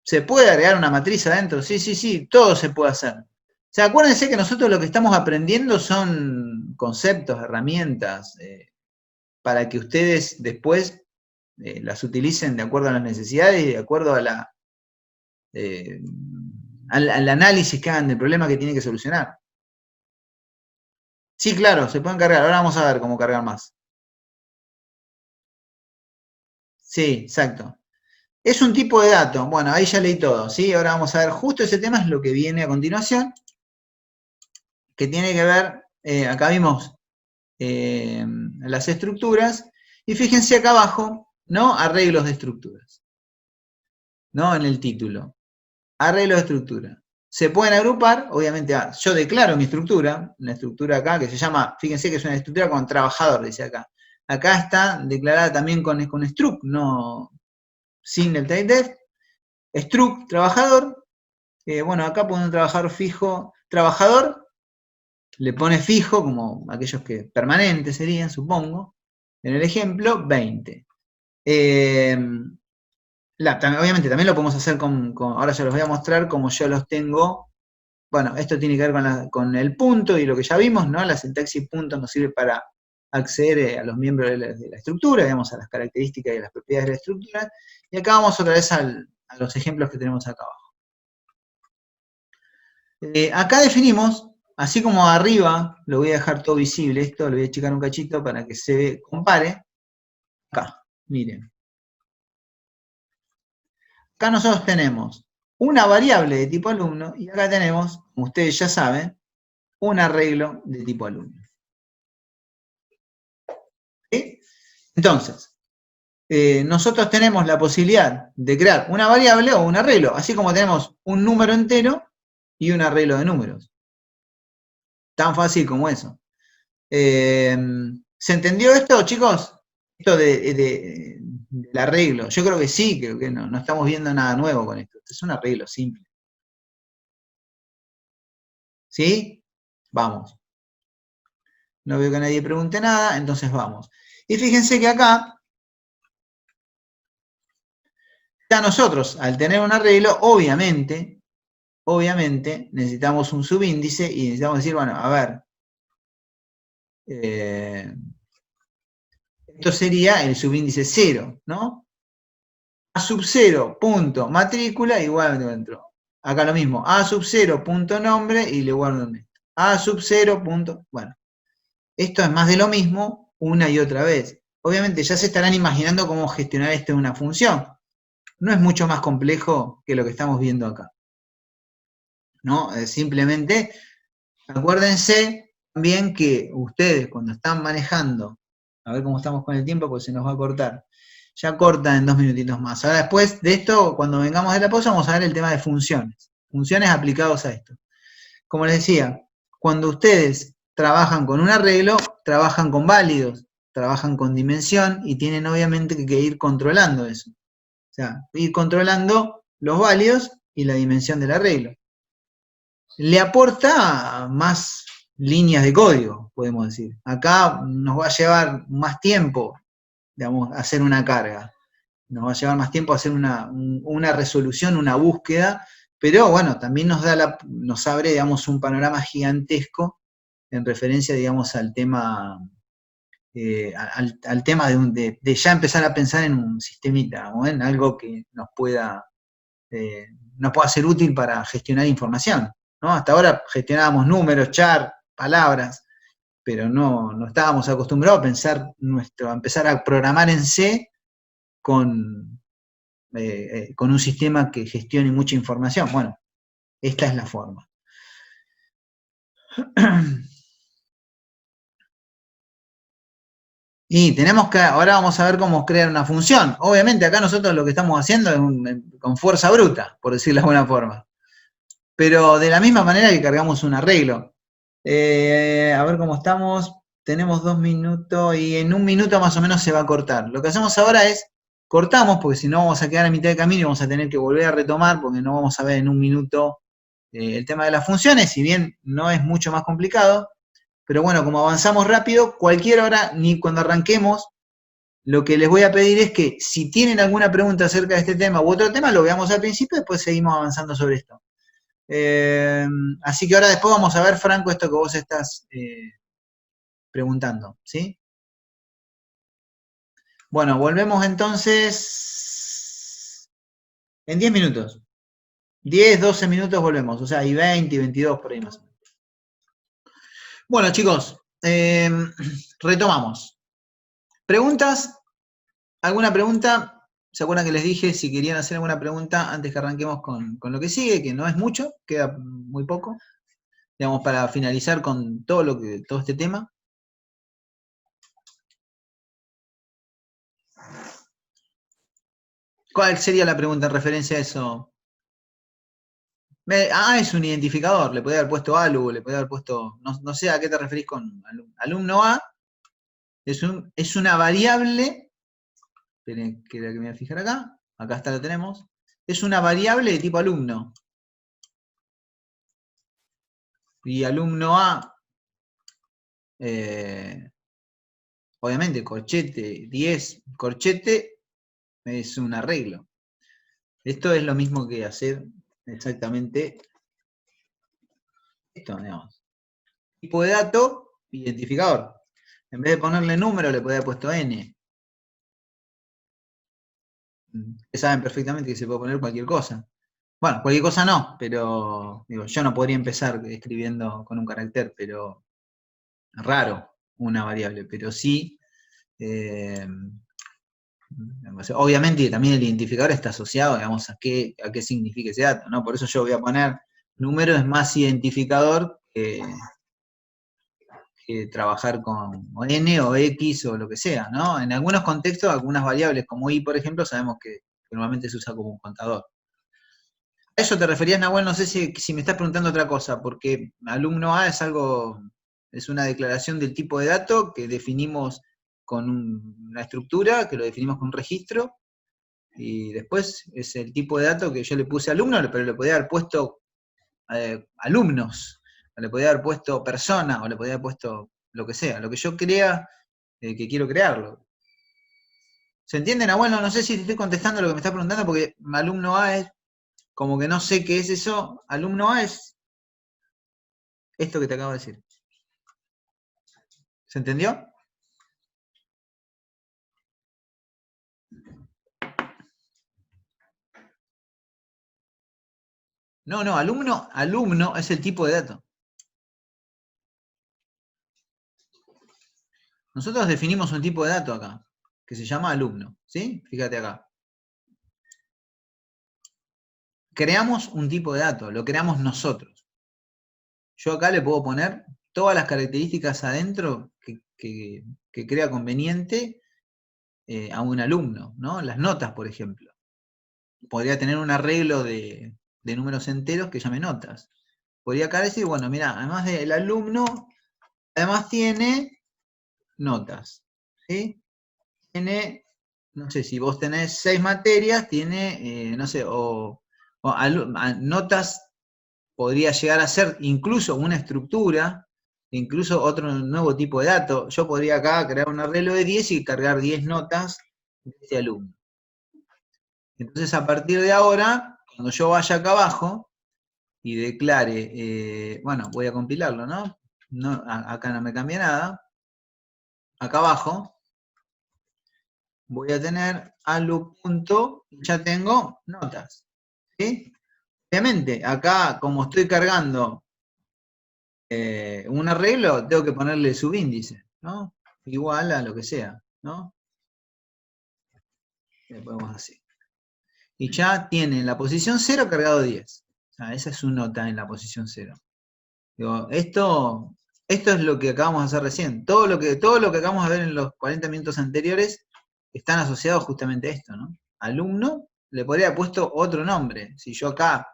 A: ¿Se puede agregar una matriz adentro? Sí, sí, sí, todo se puede hacer. O sea, acuérdense que nosotros lo que estamos aprendiendo son conceptos, herramientas, para que ustedes después las utilicen de acuerdo a las necesidades y de acuerdo a eh, al análisis que hagan del problema que tienen que solucionar. Sí, claro, se pueden cargar. Ahora vamos a ver cómo cargar más. Sí, exacto. Es un tipo de dato. Bueno, ahí ya leí todo, ¿sí? Ahora vamos a ver, justo ese tema es lo que viene a continuación, que tiene que ver, acá vimos las estructuras, y fíjense acá abajo, ¿no? Arreglos de estructuras, ¿no? En el título. Arreglos de estructura. Se pueden agrupar, obviamente, yo declaro mi estructura, la estructura acá, que se llama, fíjense que es una estructura con trabajador, dice acá. Acá está declarada también con struct, no sin el typedef. Struct, trabajador. Bueno, acá pone un trabajador fijo, trabajador, le pone fijo, como aquellos que permanentes serían, supongo, en el ejemplo, 20. Obviamente también lo podemos hacer ahora ya los voy a mostrar como yo los tengo. Bueno, esto tiene que ver con el punto y lo que ya vimos, ¿no? La sintaxis punto nos sirve para acceder a los miembros de la estructura, digamos, a las características y a las propiedades de la estructura. Y acá vamos otra vez a los ejemplos que tenemos acá abajo. Acá definimos, así como arriba, lo voy a dejar todo visible, esto lo voy a achicar un cachito para que se compare. Acá, miren. Acá nosotros tenemos una variable de tipo alumno y acá tenemos, como ustedes ya saben, un arreglo de tipo alumno. ¿Sí? Entonces, nosotros tenemos la posibilidad de crear una variable o un arreglo, así como tenemos un número entero y un arreglo de números. Tan fácil como eso. ¿Se entendió esto, chicos? Esto del arreglo. Yo creo que sí, creo que no estamos viendo nada nuevo con esto. Esto es un arreglo simple. ¿Sí? Vamos. No veo que nadie pregunte nada, entonces vamos. Y fíjense que acá, ya nosotros, al tener un arreglo, obviamente, necesitamos un subíndice y necesitamos decir, bueno, a ver, esto sería el subíndice 0, ¿no? A sub 0 punto matrícula igual dentro. Acá lo mismo, a sub 0 punto nombre y le guardo en esto. A sub 0 punto, bueno, esto es más de lo mismo una y otra vez. Obviamente ya se estarán imaginando cómo gestionar esto en una función. No es mucho más complejo que lo que estamos viendo acá. ¿No? Simplemente acuérdense también que ustedes cuando están manejando, a ver cómo estamos con el tiempo, porque se nos va a cortar. Ya corta en 2 minutitos más. Ahora después de esto, cuando vengamos de la pausa, vamos a ver el tema de funciones. Funciones aplicados a esto. Como les decía, cuando ustedes trabajan con un arreglo, trabajan con válidos, trabajan con dimensión y tienen obviamente que ir controlando eso. O sea, ir controlando los válidos y la dimensión del arreglo. Le aporta más líneas de código, podemos decir. Acá nos va a llevar más tiempo, digamos, hacer una carga. Nos va a llevar más tiempo hacer una resolución, una búsqueda, pero bueno, también nos abre, digamos, un panorama gigantesco en referencia, digamos, al tema, al tema de ya empezar a pensar en un sistemita, ¿no? En algo que nos pueda ser útil para gestionar información, ¿no? Hasta ahora gestionábamos números, char, palabras, pero no estábamos acostumbrados a pensar a empezar a programar en C con un sistema que gestione mucha información. Bueno, esta es la forma. Y ahora vamos a ver cómo crear una función. Obviamente acá nosotros lo que estamos haciendo es con fuerza bruta, por decirlo de alguna forma. Pero de la misma manera que cargamos un arreglo. A ver cómo estamos. Tenemos 2 minutos y en 1 minuto más o menos se va a cortar. Lo que hacemos ahora es cortamos, porque si no vamos a quedar a mitad de camino y vamos a tener que volver a retomar, porque no vamos a ver en 1 minuto el tema de las funciones, si bien no es mucho más complicado. Pero bueno, como avanzamos rápido, cualquier hora, ni cuando arranquemos, lo que les voy a pedir es que si tienen alguna pregunta acerca de este tema u otro tema, lo veamos al principio y después seguimos avanzando sobre esto. Así que ahora después vamos a ver, Franco, esto que vos estás preguntando, ¿sí? Bueno, volvemos entonces en 10 minutos. 10, 12 minutos volvemos, o sea, y 20, y 22 por ahí más o menos. Bueno, chicos, retomamos. ¿Preguntas? ¿Alguna pregunta? ¿Se acuerdan que les dije si querían hacer alguna pregunta antes que arranquemos con lo que sigue, que no es mucho, queda muy poco, digamos, para finalizar con todo este tema? ¿Cuál sería la pregunta en referencia a eso? Es un identificador, le podría haber puesto ALU, le podría haber puesto, no sé a qué te referís con alumno A, es una variable, esperen que me voy a fijar acá está, lo tenemos, es una variable de tipo alumno. Y alumno A, obviamente, corchete 10, corchete es un arreglo. Esto es lo mismo que hacer exactamente esto, digamos. Tipo de dato, identificador. En vez de ponerle número, le podría haber puesto N. Saben perfectamente que se puede poner cualquier cosa. Bueno, cualquier cosa no, pero digo, yo no podría empezar escribiendo con un carácter, pero raro, una variable, pero sí, obviamente también el identificador está asociado, digamos, a qué significa ese dato, ¿no? Por eso yo voy a poner número es más identificador que trabajar con N o X o lo que sea, ¿no? En algunos contextos, algunas variables como Y, por ejemplo, sabemos que normalmente se usa como un contador. ¿A eso te referías, Nahuel? No sé si me estás preguntando otra cosa, porque alumno A es una declaración del tipo de dato que definimos con una estructura, que lo definimos con un registro, y después es el tipo de dato que yo le puse alumno, pero le podía haber puesto alumnos, o le podía haber puesto persona, o le podía haber puesto lo que sea, lo que yo crea que quiero crearlo. ¿Se entiende, Nahuel? No sé si te estoy contestando lo que me estás preguntando, porque alumno A es como que no sé qué es eso. Alumno A es esto que te acabo de decir. ¿Se entendió? No, alumno es el tipo de dato. Nosotros definimos un tipo de dato acá, que se llama alumno, ¿sí? Fíjate acá. Creamos un tipo de dato, lo creamos nosotros. Yo acá le puedo poner todas las características adentro que crea conveniente a un alumno, ¿no? Las notas, por ejemplo. Podría tener un arreglo de números enteros que llame notas. Podría acá decir, bueno, mira, además del alumno, además tiene notas, ¿sí? Tiene, no sé, si vos tenés 6 materias, tiene, no sé, notas podría llegar a ser incluso una estructura, incluso otro nuevo tipo de dato. Yo podría acá crear un arreglo de 10 y cargar 10 notas de este alumno. Entonces, a partir de ahora, cuando yo vaya acá abajo, y declare, bueno, voy a compilarlo, ¿no? Acá no me cambia nada. Acá abajo voy a tener alu punto, ya tengo notas, ¿sí? Obviamente, acá como estoy cargando un arreglo, tengo que ponerle subíndice, ¿no? Igual a lo que sea, ¿no? Le ponemos así. Y ya tiene en la posición 0 cargado 10. O sea, esa es su nota en la posición 0. Digo, esto es lo que acabamos de hacer recién. Todo lo que acabamos de ver en los 40 minutos anteriores están asociados justamente a esto, ¿no? Alumno, le podría haber puesto otro nombre. Si yo acá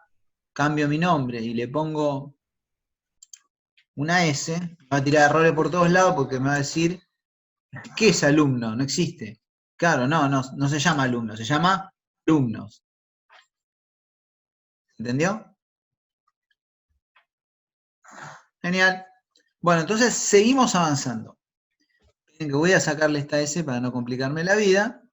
A: cambio mi nombre y le pongo una S, me va a tirar errores por todos lados porque me va a decir, ¿qué es alumno? No existe. Claro, no se llama alumno, se llama alumnos. ¿Entendió? Genial. Bueno, entonces seguimos avanzando. Que voy a sacarle esta S para no complicarme la vida.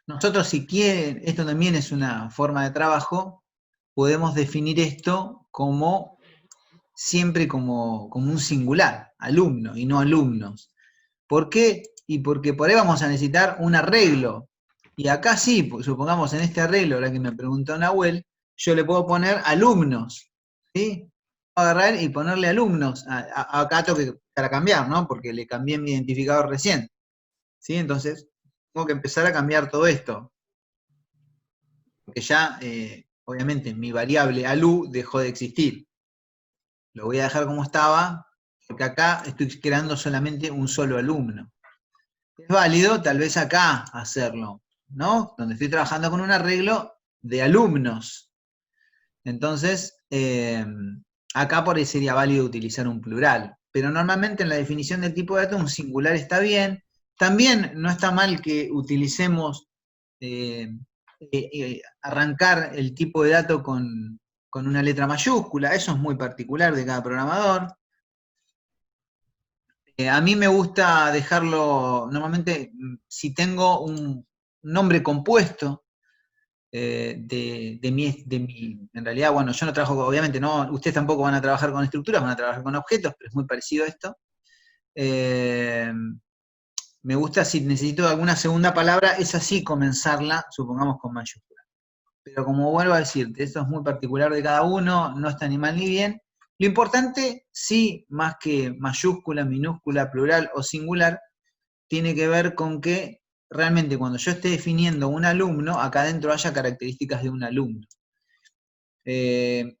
A: Nosotros, si quieren, esto también es una forma de trabajo, podemos definir esto como siempre como un singular, alumno y no alumnos. ¿Por qué? Y porque por ahí vamos a necesitar un arreglo. Y acá sí, supongamos en este arreglo, ahora que me preguntó Nahuel, yo le puedo poner alumnos. ¿Sí? Agarrar y ponerle alumnos. Acá tengo que empezar a cambiar, ¿no? Porque le cambié mi identificador recién. ¿Sí? Entonces, tengo que empezar a cambiar todo esto. Porque ya, obviamente, mi variable alu dejó de existir. Lo voy a dejar como estaba, porque acá estoy creando solamente un solo alumno. Es válido tal vez acá hacerlo, ¿no? Donde estoy trabajando con un arreglo de alumnos. Entonces, acá por ahí sería válido utilizar un plural. Pero normalmente en la definición del tipo de dato un singular está bien. También no está mal que utilicemos arrancar el tipo de dato con una letra mayúscula. Eso es muy particular de cada programador. A mí me gusta dejarlo, normalmente, si tengo un nombre compuesto en realidad, bueno, yo no trabajo, obviamente, no, ustedes tampoco van a trabajar con estructuras, van a trabajar con objetos, pero es muy parecido a esto. Me gusta, si necesito alguna segunda palabra, es así comenzarla, supongamos con mayúscula. Pero como vuelvo a decirte, esto es muy particular de cada uno, no está ni mal ni bien. Lo importante, sí, más que mayúscula, minúscula, plural o singular, tiene que ver con que realmente cuando yo esté definiendo un alumno, acá adentro haya características de un alumno. ¿Qué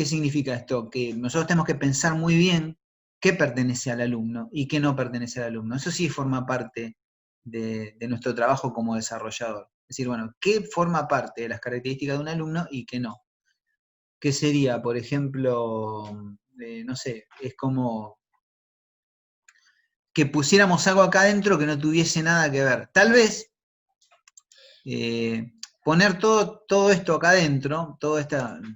A: significa esto? Que nosotros tenemos que pensar muy bien qué pertenece al alumno y qué no pertenece al alumno. Eso sí forma parte de nuestro trabajo como desarrollador. Es decir, bueno, ¿qué forma parte de las características de un alumno y qué no? ¿Qué sería, por ejemplo, no sé, es como que pusiéramos algo acá adentro que no tuviese nada que ver? Tal vez poner todo esto acá adentro,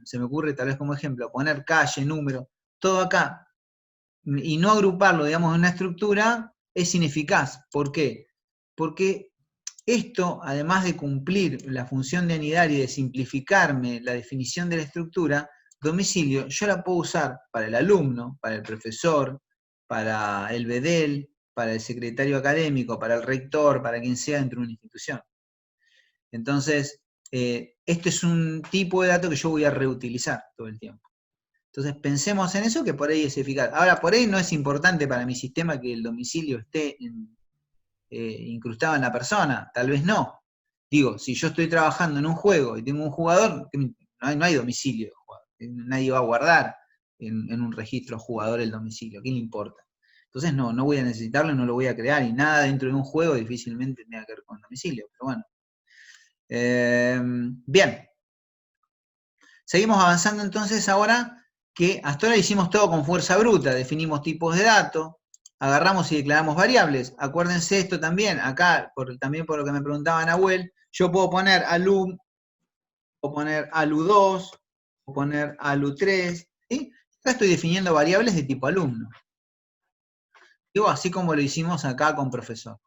A: se me ocurre tal vez como ejemplo, poner calle, número, todo acá, y no agruparlo, digamos, en una estructura, es ineficaz. ¿Por qué? Porque esto, además de cumplir la función de anidar y de simplificarme la definición de la estructura, domicilio, yo la puedo usar para el alumno, para el profesor, para el bedel, para el secretario académico, para el rector, para quien sea dentro de una institución. Entonces, este es un tipo de dato que yo voy a reutilizar todo el tiempo. Entonces, pensemos en eso, que por ahí es eficaz. Ahora, por ahí no es importante para mi sistema que el domicilio esté incrustado en la persona, tal vez no. Digo, si yo estoy trabajando en un juego y tengo un jugador, no hay domicilio de jugador. Nadie va a guardar en un registro jugador el domicilio, ¿qué le importa? Entonces no voy a necesitarlo, no lo voy a crear, y nada dentro de un juego difícilmente tenga que ver con domicilio, pero bueno. Bien, seguimos avanzando entonces ahora, que hasta ahora hicimos todo con fuerza bruta, definimos tipos de datos, agarramos y declaramos variables. Acuérdense esto también, acá, también por lo que me preguntaba Nahuel, yo puedo poner alum, puedo poner alu2, puedo poner alu3, ¿sí? Acá estoy definiendo variables de tipo alumno. Digo, así como lo hicimos acá con profesor.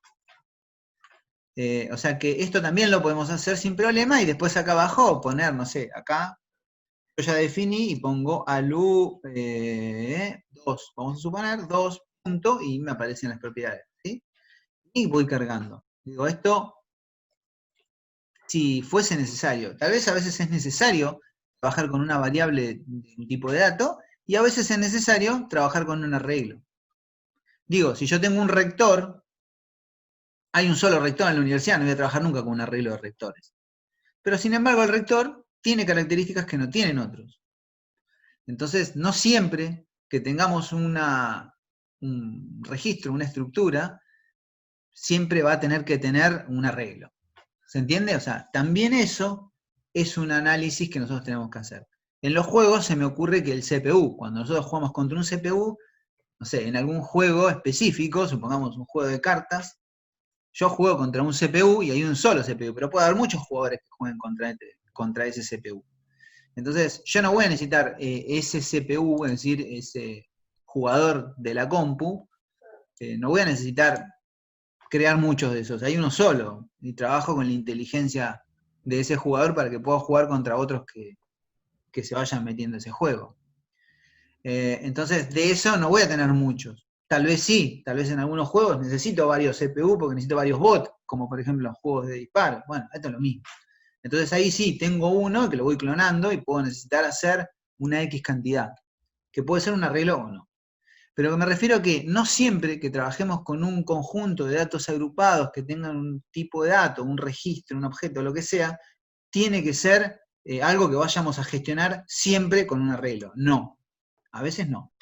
A: O sea que esto también lo podemos hacer sin problema y después acá abajo poner, no sé, acá yo ya definí y pongo alu 2, vamos a suponer 2 punto y me aparecen las propiedades, ¿sí? Y voy cargando. Digo, esto si fuese necesario. Tal vez a veces es necesario trabajar con una variable de un tipo de dato y a veces es necesario trabajar con un arreglo. Digo, si yo tengo un rector, hay un solo rector en la universidad, no voy a trabajar nunca con un arreglo de rectores. Pero sin embargo el rector tiene características que no tienen otros. Entonces, no siempre que tengamos un registro, una estructura, siempre va a tener que tener un arreglo. ¿Se entiende? O sea, también eso es un análisis que nosotros tenemos que hacer. En los juegos se me ocurre que el CPU, cuando nosotros jugamos contra un CPU, no sé, en algún juego específico, supongamos un juego de cartas, yo juego contra un CPU y hay un solo CPU, pero puede haber muchos jugadores que jueguen contra ese CPU. Entonces, yo no voy a necesitar ese CPU, es decir, ese jugador de la compu, no voy a necesitar crear muchos de esos, hay uno solo, y trabajo con la inteligencia de ese jugador para que pueda jugar contra otros que se vayan metiendo en ese juego. Entonces, de eso no voy a tener muchos. Tal vez sí, tal vez en algunos juegos necesito varios CPU porque necesito varios bots, como por ejemplo en juegos de disparo. Bueno, esto es lo mismo. Entonces ahí sí, tengo uno que lo voy clonando y puedo necesitar hacer una X cantidad, que puede ser un arreglo o no. Pero me refiero a que no siempre que trabajemos con un conjunto de datos agrupados que tengan un tipo de dato, un registro, un objeto, lo que sea, tiene que ser algo que vayamos a gestionar siempre con un arreglo. No, a veces no.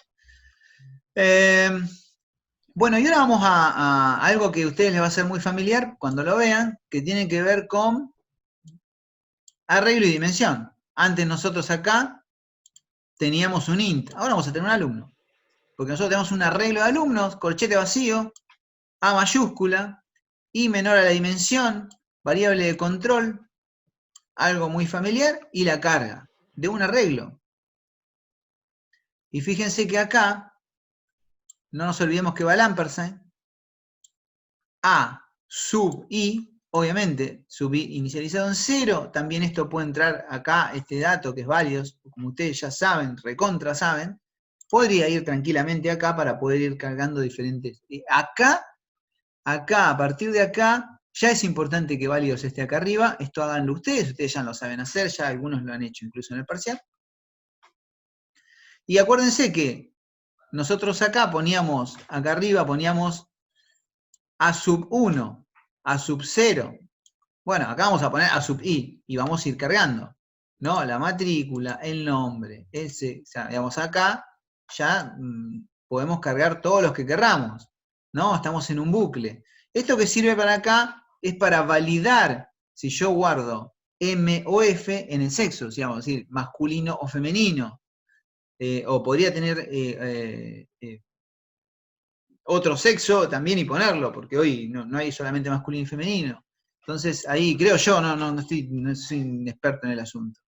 A: Bueno, y ahora vamos a algo que a ustedes les va a ser muy familiar cuando lo vean, que tiene que ver con arreglo y dimensión. Antes nosotros acá teníamos un int, ahora vamos a tener un alumno. Porque nosotros tenemos un arreglo de alumnos, corchete vacío, A mayúscula, I menor a la dimensión, variable de control, algo muy familiar, y la carga de un arreglo. Y fíjense que acá, no nos olvidemos que va el ampersand, A sub I, obviamente, sub I inicializado en 0, también esto puede entrar acá, este dato que es válido, como ustedes ya saben, recontra saben, podría ir tranquilamente acá para poder ir cargando diferentes. Acá, a partir de acá, ya es importante que válidos esté acá arriba, esto háganlo ustedes ya lo saben hacer, ya algunos lo han hecho incluso en el parcial. Y acuérdense que nosotros acá poníamos, acá arriba poníamos A sub 1, A sub 0. Bueno, acá vamos a poner A sub I y vamos a ir cargando, ¿no? La matrícula, el nombre, ese, o sea, digamos acá ya podemos cargar todos los que querramos, ¿no? Estamos en un bucle. Esto que sirve para acá es para validar si yo guardo M o F en el sexo, digamos, es decir, masculino o femenino. O podría tener otro sexo también y ponerlo, porque hoy no hay solamente masculino y femenino. Entonces ahí creo yo, no soy un experto en el asunto.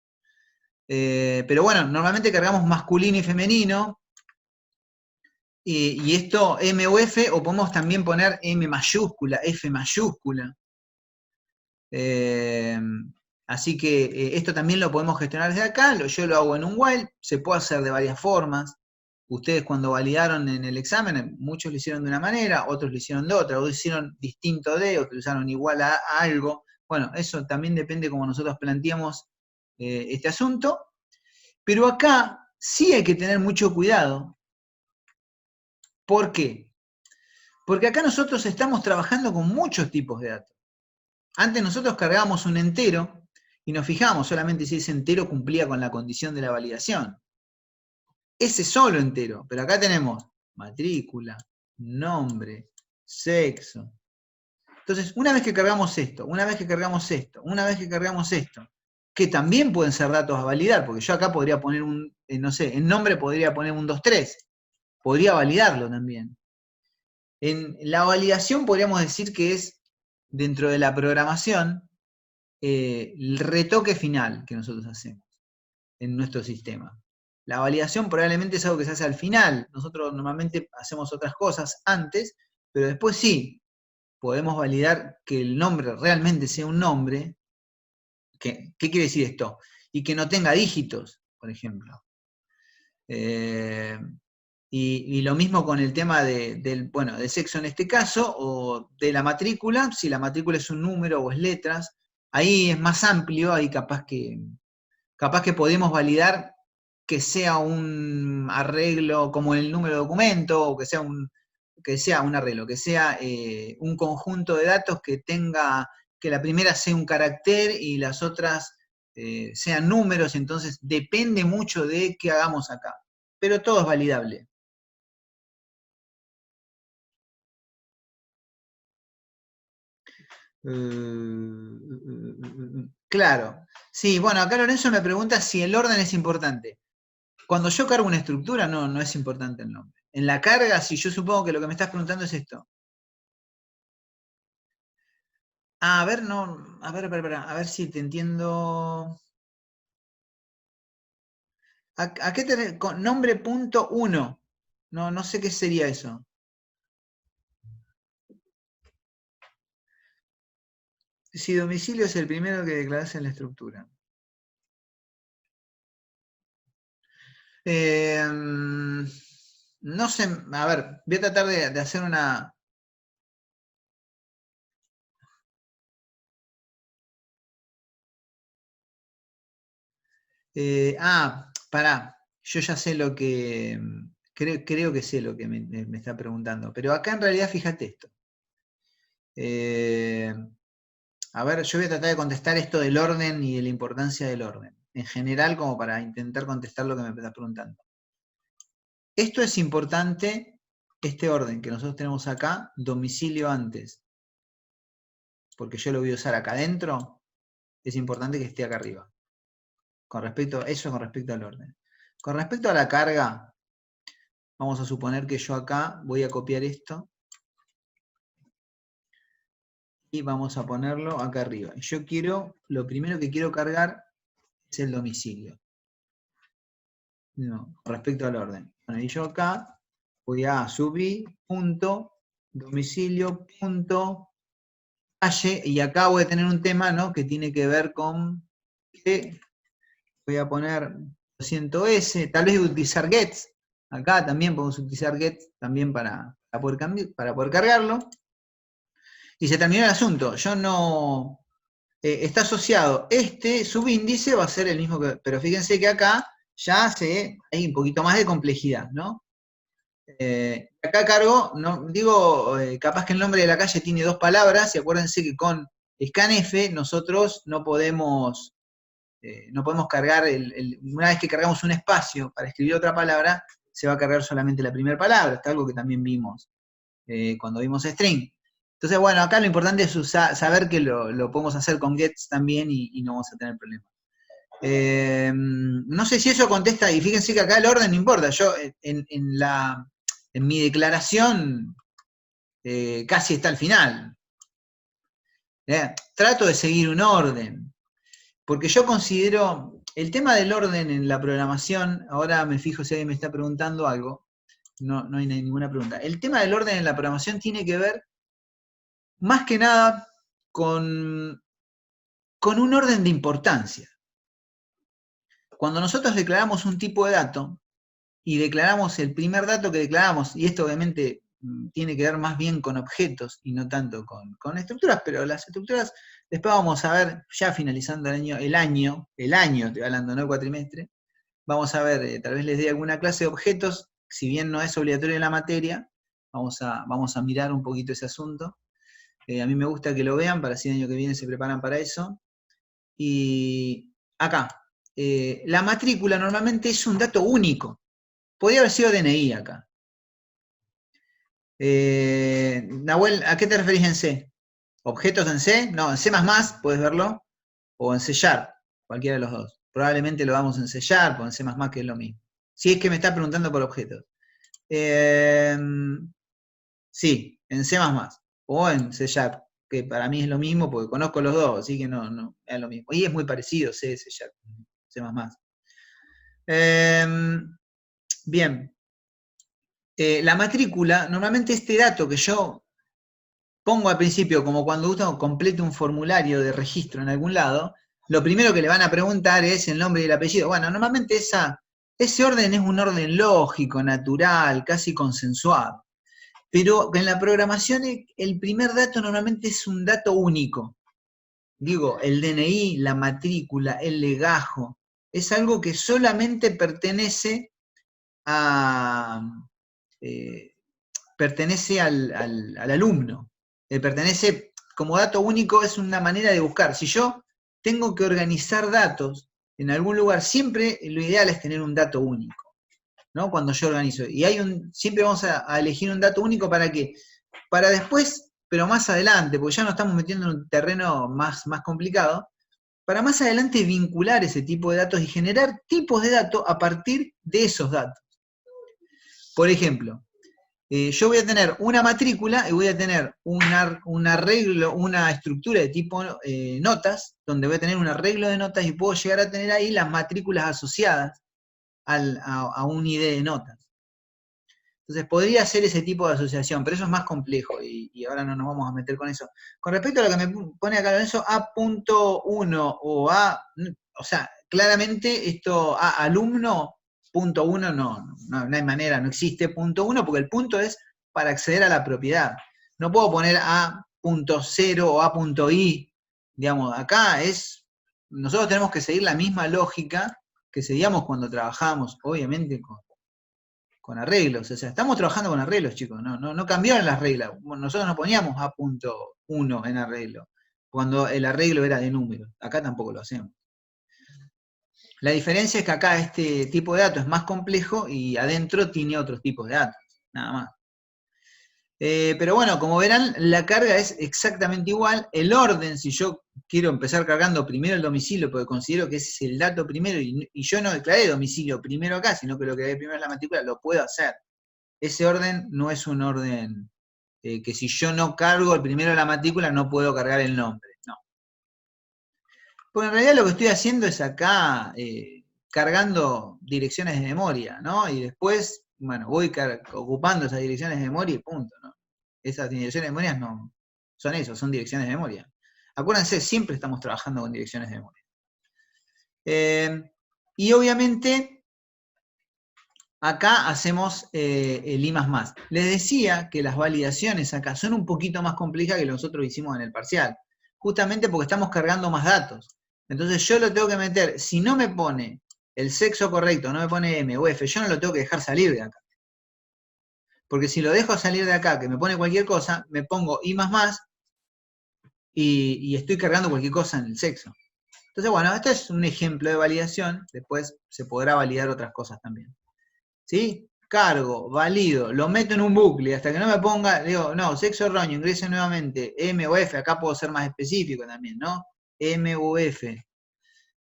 A: Pero bueno, normalmente cargamos masculino y femenino, y esto M o F, o podemos también poner M mayúscula, F mayúscula. Así que esto también lo podemos gestionar desde acá, yo lo hago en un while, se puede hacer de varias formas. Ustedes cuando validaron en el examen, muchos lo hicieron de una manera, otros lo hicieron de otra, otros hicieron distinto de, otros usaron igual a algo. Bueno, eso también depende cómo nosotros planteamos este asunto. Pero acá sí hay que tener mucho cuidado. ¿Por qué? Porque acá nosotros estamos trabajando con muchos tipos de datos. Antes nosotros cargábamos un entero y nos fijábamos solamente si ese entero cumplía con la condición de la validación. Ese solo entero, pero acá tenemos matrícula, nombre, sexo. Entonces, una vez que cargamos esto, una vez que cargamos esto, una vez que cargamos esto, que también pueden ser datos a validar, porque yo acá podría poner un, no sé, en nombre podría poner un 23, podría validarlo también. En la validación podríamos decir que es, dentro de la programación, el retoque final que nosotros hacemos en nuestro sistema. La validación probablemente es algo que se hace al final. Nosotros normalmente hacemos otras cosas antes, pero después sí. podemos validar que el nombre realmente sea un nombre. ¿Qué quiere decir esto? Y que no tenga dígitos, por ejemplo. Y lo mismo con el tema de sexo en este caso, o de la matrícula, si la matrícula es un número o es letras, ahí es más amplio, ahí capaz que podemos validar que sea un arreglo como el número de documento, o que sea un arreglo, que sea un conjunto de datos que la primera sea un carácter y las otras sean números, entonces depende mucho de qué hagamos acá. Pero todo es validable. Claro. Sí, bueno, acá Lorenzo me pregunta si el orden es importante. Cuando yo cargo una estructura, no es importante el nombre. En la carga, si yo supongo que lo que me estás preguntando es esto. Ah, a ver, no, a ver si te entiendo. ¿A qué te con nombre punto uno? No sé qué sería eso. Si domicilio es el primero que declaras en la estructura. No sé, a ver, voy a tratar de hacer una. Pará, yo ya sé lo que. Creo que sé lo que me está preguntando. Pero acá en realidad, fíjate esto. Eh, a ver, yo voy a tratar de contestar esto del orden y de la importancia del orden. En general, como para intentar contestar lo que me estás preguntando. Esto es importante, este orden que nosotros tenemos acá, domicilio antes, porque yo lo voy a usar acá adentro, es importante que esté acá arriba. Con respecto a eso, con respecto al orden. Con respecto a la carga, vamos a suponer que yo acá voy a copiar esto y vamos a ponerlo acá arriba. Yo lo primero que quiero cargar es el domicilio. No, con respecto al orden. Bueno, y yo acá voy a subir punto domicilio punto calle, y acá voy a tener un tema, ¿no?, que tiene que ver con que voy a poner 200S, tal vez utilizar gets. Acá también podemos utilizar gets también para poder cargarlo. Y se terminó el asunto. Yo no. Está asociado. Este subíndice va a ser el mismo que. Pero fíjense que acá ya hay un poquito más de complejidad, ¿no? Acá cargo, no, digo, capaz que el nombre de la calle tiene dos palabras, y acuérdense que con scanf nosotros no podemos cargar, una vez que cargamos un espacio para escribir otra palabra, se va a cargar solamente la primera palabra, está algo que también vimos cuando vimos string. Entonces, bueno, acá lo importante es saber que lo podemos hacer con gets también y no vamos a tener problemas. No sé si eso contesta, y fíjense que acá el orden no importa. Yo en mi declaración casi está al final. Trato de seguir un orden, porque yo considero el tema del orden en la programación. Ahora me fijo si alguien me está preguntando algo. No hay ninguna pregunta. El tema del orden en la programación tiene que ver más que nada con un orden de importancia. Cuando nosotros declaramos un tipo de dato, y declaramos el primer dato que declaramos, y esto obviamente tiene que ver más bien con objetos y no tanto con estructuras, pero las estructuras después vamos a ver, ya finalizando el año, estoy hablando, no el cuatrimestre, vamos a ver, tal vez les dé alguna clase de objetos, si bien no es obligatorio en la materia, vamos a mirar un poquito ese asunto. A mí me gusta que lo vean, para si el año que viene se preparan para eso. Y acá, la matrícula normalmente es un dato único. Podría haber sido DNI acá. Nahuel, ¿a qué te referís en C? ¿Objetos en C? No, en C++, puedes verlo, o en C Sharp, cualquiera de los dos. Probablemente lo vamos en C Sharp o en C++, que es lo mismo. Si es que me está preguntando por objetos. Sí, en C++, o en C Sharp, que para mí es lo mismo porque conozco los dos, así que no es lo mismo. Y es muy parecido C Sharp, C++. Bien. La matrícula, normalmente este dato que yo pongo al principio, como cuando uno complete un formulario de registro en algún lado, lo primero que le van a preguntar es el nombre y el apellido. Bueno, normalmente ese orden es un orden lógico, natural, casi consensuado. Pero en la programación el primer dato normalmente es un dato único. Digo, el DNI, la matrícula, el legajo, es algo que solamente pertenece a, pertenece al alumno. Pertenece, como dato único, es una manera de buscar. Si yo tengo que organizar datos en algún lugar, siempre lo ideal es tener un dato único, ¿no? Cuando yo organizo. Y siempre vamos a elegir un dato único para qué? Para después, pero más adelante, porque ya nos estamos metiendo en un terreno más complicado, para más adelante vincular ese tipo de datos y generar tipos de datos a partir de esos datos. Por ejemplo, yo voy a tener una matrícula y voy a tener un arreglo, una estructura de tipo notas, donde voy a tener un arreglo de notas y puedo llegar a tener ahí las matrículas asociadas a un ID de notas. Entonces podría ser ese tipo de asociación, pero eso es más complejo y ahora no nos vamos a meter con eso. Con respecto a lo que me pone acá Lorenzo, A.1 o sea, claramente esto, alumno, punto 1 no hay manera, no existe punto 1 porque el punto es para acceder a la propiedad. No puedo poner A.0 o A.I, digamos, acá nosotros tenemos que seguir la misma lógica que seguíamos cuando trabajábamos, obviamente, con arreglos. O sea, estamos trabajando con arreglos, chicos. No cambiaron las reglas. Nosotros no poníamos A.1 en arreglo, cuando el arreglo era de números. Acá tampoco lo hacemos. La diferencia es que acá este tipo de datos es más complejo y adentro tiene otros tipos de datos. Nada más. Pero bueno, como verán, la carga es exactamente igual. El orden, si yo quiero empezar cargando primero el domicilio, porque considero que ese es el dato primero, y yo no declaré domicilio primero acá, sino que lo que primero es la matrícula, lo puedo hacer. Ese orden no es un orden que si yo no cargo el primero la matrícula, no puedo cargar el nombre. No. Porque en realidad lo que estoy haciendo es acá cargando direcciones de memoria, ¿no? Y después, bueno, voy ocupando esas direcciones de memoria y punto, ¿no? Esas direcciones de memoria no son eso, son direcciones de memoria. Acuérdense, siempre estamos trabajando con direcciones de memoria. Y obviamente, acá hacemos el I++. Les decía que las validaciones acá son un poquito más complejas que lo que nosotros hicimos en el parcial, justamente porque estamos cargando más datos. Entonces yo lo tengo que meter, si no me pone el sexo correcto, no me pone M o F, yo no lo tengo que dejar salir de acá. Porque si lo dejo salir de acá, que me pone cualquier cosa, me pongo I++ y estoy cargando cualquier cosa en el sexo. Entonces, bueno, este es un ejemplo de validación, después se podrá validar otras cosas también. ¿Sí? Cargo, valido, lo meto en un bucle, hasta que no me ponga, digo, no, sexo erróneo, ingrese nuevamente, M o F, acá puedo ser más específico también, ¿no? M o F.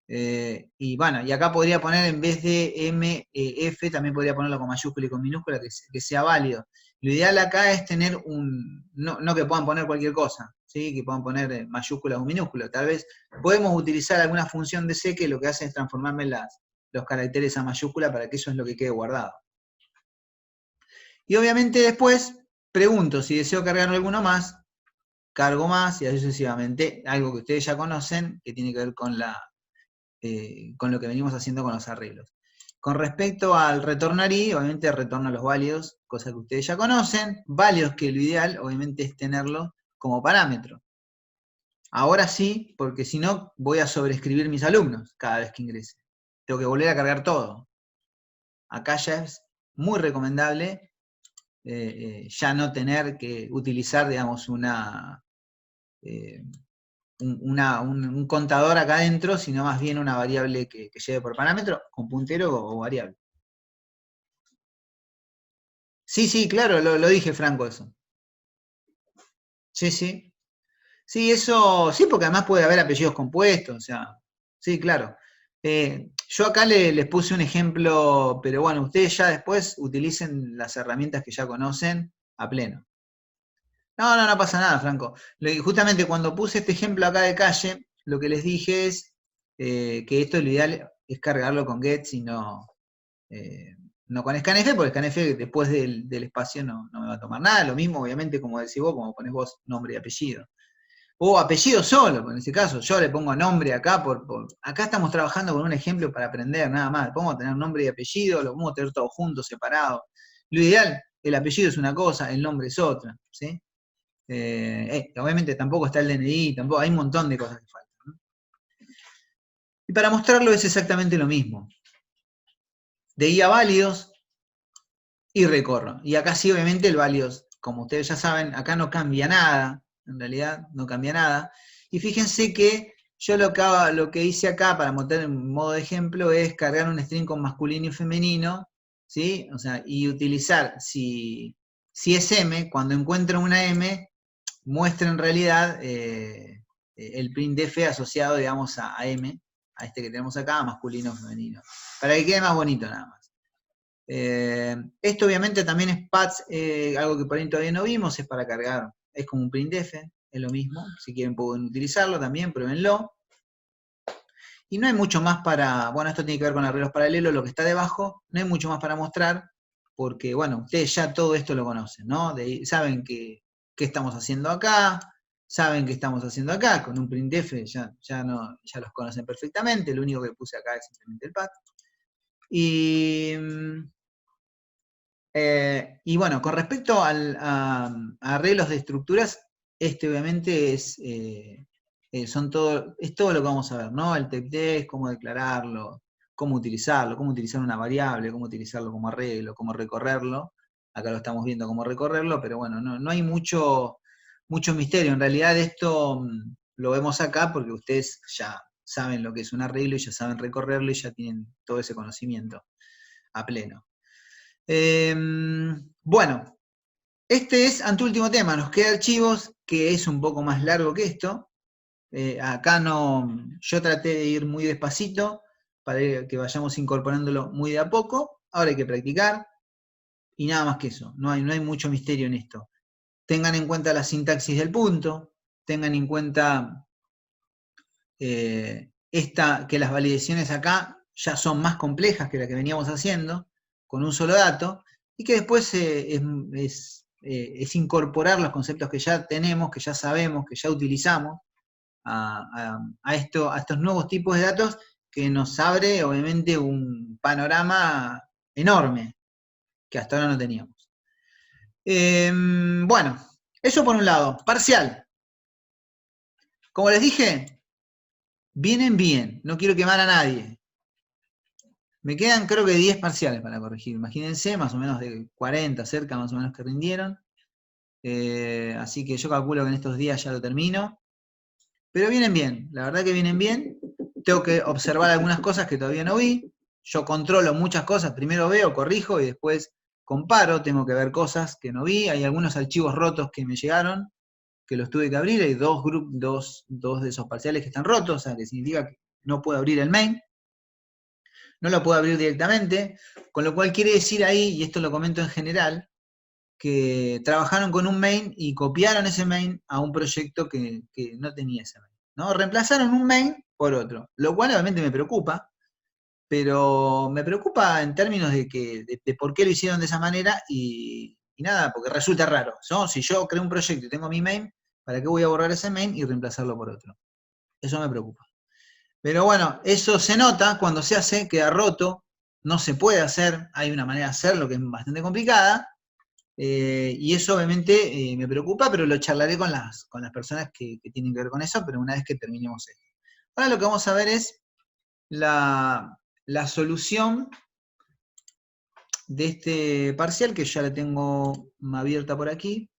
A: Y bueno, y acá podría poner en vez de M, F, también podría ponerlo con mayúscula y con minúscula, que sea válido. Lo ideal acá es tener no que puedan poner cualquier cosa, ¿sí? Que puedan poner mayúsculas o minúsculas. Tal vez podemos utilizar alguna función de C que lo que hace es transformarme los caracteres a mayúscula para que eso es lo que quede guardado. Y obviamente después pregunto si deseo cargar alguno más, cargo más y así sucesivamente. Algo que ustedes ya conocen, que tiene que ver con lo que venimos haciendo con los arreglos. Con respecto al retornar i, obviamente retorna los válidos, cosa que ustedes ya conocen. Válidos que lo ideal, obviamente, es tenerlo como parámetro. Ahora sí, porque si no, voy a sobreescribir mis alumnos cada vez que ingrese. Tengo que volver a cargar todo. Acá ya es muy recomendable ya no tener que utilizar, digamos, un contador acá adentro, sino más bien una variable que lleve por parámetro, con puntero o variable. Sí, claro, lo dije franco eso. Sí. Sí, eso, sí, porque además puede haber apellidos compuestos, o sea, sí, claro. Yo acá les puse un ejemplo, pero bueno, ustedes ya después utilicen las herramientas que ya conocen a pleno. No pasa nada, Franco. Justamente cuando puse este ejemplo acá de calle, lo que les dije es que esto lo ideal es cargarlo con get, sino No con scanf, porque scanf después del espacio no me va a tomar nada. Lo mismo, obviamente, como decís vos, como ponés vos nombre y apellido. O apellido solo, en este caso, yo le pongo nombre acá, acá estamos trabajando con un ejemplo para aprender, nada más. Podemos tener nombre y apellido, lo podemos tener todos juntos, separados. Lo ideal, el apellido es una cosa, el nombre es otra, ¿sí? Obviamente tampoco está el DNI, tampoco, hay un montón de cosas que faltan, ¿no? Y para mostrarlo es exactamente lo mismo. De IA válidos y recorro. Y acá sí, obviamente, el válidos, como ustedes ya saben, acá no cambia nada, en realidad no cambia nada. Y fíjense que yo lo que hice acá, para mostrar en modo de ejemplo, es cargar un string con masculino y femenino, ¿sí? O sea, y utilizar, si es M, cuando encuentro una M, muestra en realidad el printf asociado, digamos, a M, a este que tenemos acá, masculino o femenino, para que quede más bonito nada más. Esto obviamente también es paths, algo que por ahí todavía no vimos, es para cargar, es como un printf, es lo mismo, si quieren pueden utilizarlo también, pruébenlo. Y no hay mucho más para, bueno, esto tiene que ver con arreglos paralelos, lo que está debajo, no hay mucho más para mostrar, porque bueno, ustedes ya todo esto lo conocen, ¿no? Saben qué estamos haciendo acá, saben qué estamos haciendo acá, con un printf ya los conocen perfectamente, lo único que puse acá es simplemente el path. Y bueno, con respecto a arreglos de estructuras, obviamente es todo lo que vamos a ver, ¿no? El type test, cómo declararlo, cómo utilizar una variable, cómo utilizarlo como arreglo, cómo recorrerlo. Acá lo estamos viendo cómo recorrerlo, pero bueno, no hay mucho misterio. En realidad esto lo vemos acá porque ustedes ya saben lo que es un arreglo y ya saben recorrerlo y ya tienen todo ese conocimiento a pleno. Bueno, este es anteúltimo tema, nos queda archivos, que es un poco más largo que esto. Acá yo traté de ir muy despacito para que vayamos incorporándolo muy de a poco. Ahora hay que practicar y nada más que eso, no hay mucho misterio en esto. Tengan en cuenta la sintaxis del punto, tengan en cuenta que las validaciones acá ya son más complejas que las que veníamos haciendo, con un solo dato, y que después es incorporar los conceptos que ya tenemos, que ya sabemos, que ya utilizamos a estos nuevos tipos de datos que nos abre obviamente un panorama enorme que hasta ahora no teníamos. Bueno, eso por un lado. Parcial. Como les dije, vienen bien, no quiero quemar a nadie. Me quedan creo que 10 parciales para corregir. Imagínense, más o menos de 40, cerca más o menos que rindieron. Así que yo calculo que en estos días ya lo termino. Pero vienen bien, la verdad que vienen bien. Tengo que observar algunas cosas que todavía no vi. Yo controlo muchas cosas, primero veo, corrijo y después comparo. Tengo que ver cosas que no vi. Hay algunos archivos rotos que me llegaron, que los tuve que abrir. Hay dos de esos parciales que están rotos, o sea, que significa que no puedo abrir el main. No lo puedo abrir directamente, con lo cual quiere decir ahí, y esto lo comento en general, que trabajaron con un main y copiaron ese main a un proyecto que no tenía ese main, ¿no? Reemplazaron un main por otro, lo cual obviamente me preocupa, pero me preocupa en términos de por qué lo hicieron de esa manera y nada, porque resulta raro, ¿no? Si yo creo un proyecto y tengo mi main, ¿para qué voy a borrar ese main y reemplazarlo por otro? Eso me preocupa. Pero bueno, eso se nota cuando se hace, queda roto, no se puede hacer, hay una manera de hacerlo que es bastante complicada, y eso obviamente me preocupa, pero lo charlaré con las personas que tienen que ver con eso, pero una vez que terminemos esto. Ahora lo que vamos a ver es la solución de este parcial, que ya la tengo abierta por aquí.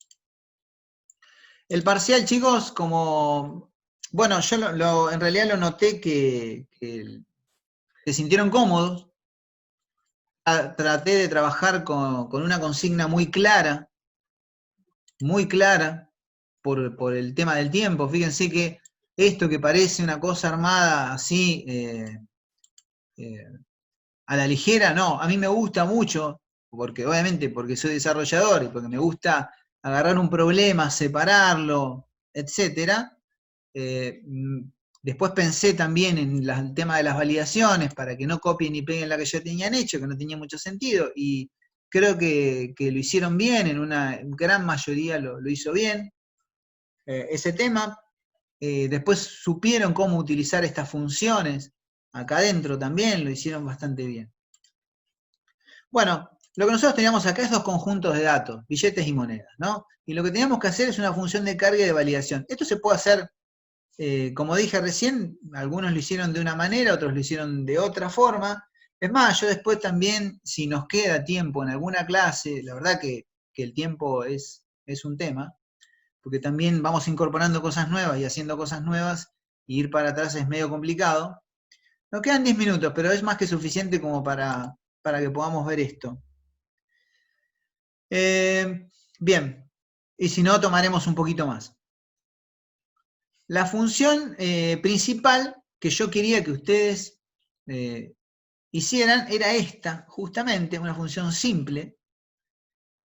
A: El parcial, chicos, bueno, yo en realidad lo noté que se sintieron cómodos. Traté de trabajar con una consigna muy clara por el tema del tiempo. Fíjense que esto que parece una cosa armada así a la ligera, no, a mí me gusta mucho, obviamente porque soy desarrollador y porque me gusta agarrar un problema, separarlo, etcétera. Después pensé también en el tema de las validaciones para que no copien y peguen la que ya tenían hecho, que no tenía mucho sentido, y creo que lo hicieron bien, en una gran mayoría lo hizo bien ese tema. Después supieron cómo utilizar estas funciones acá adentro también, lo hicieron bastante bien. Bueno, lo que nosotros teníamos acá es dos conjuntos de datos, billetes y monedas, ¿no? Y lo que teníamos que hacer es una función de carga y de validación. Esto se puede hacer, como dije recién, algunos lo hicieron de una manera, otros lo hicieron de otra forma. Es más, yo después también, si nos queda tiempo en alguna clase, la verdad que el tiempo es un tema, porque también vamos incorporando cosas nuevas y haciendo cosas nuevas, y ir para atrás es medio complicado. Nos quedan 10 minutos, pero es más que suficiente como para que podamos ver esto. Bien, y si no, tomaremos un poquito más. La función principal que yo quería que ustedes hicieran era esta, justamente, una función simple,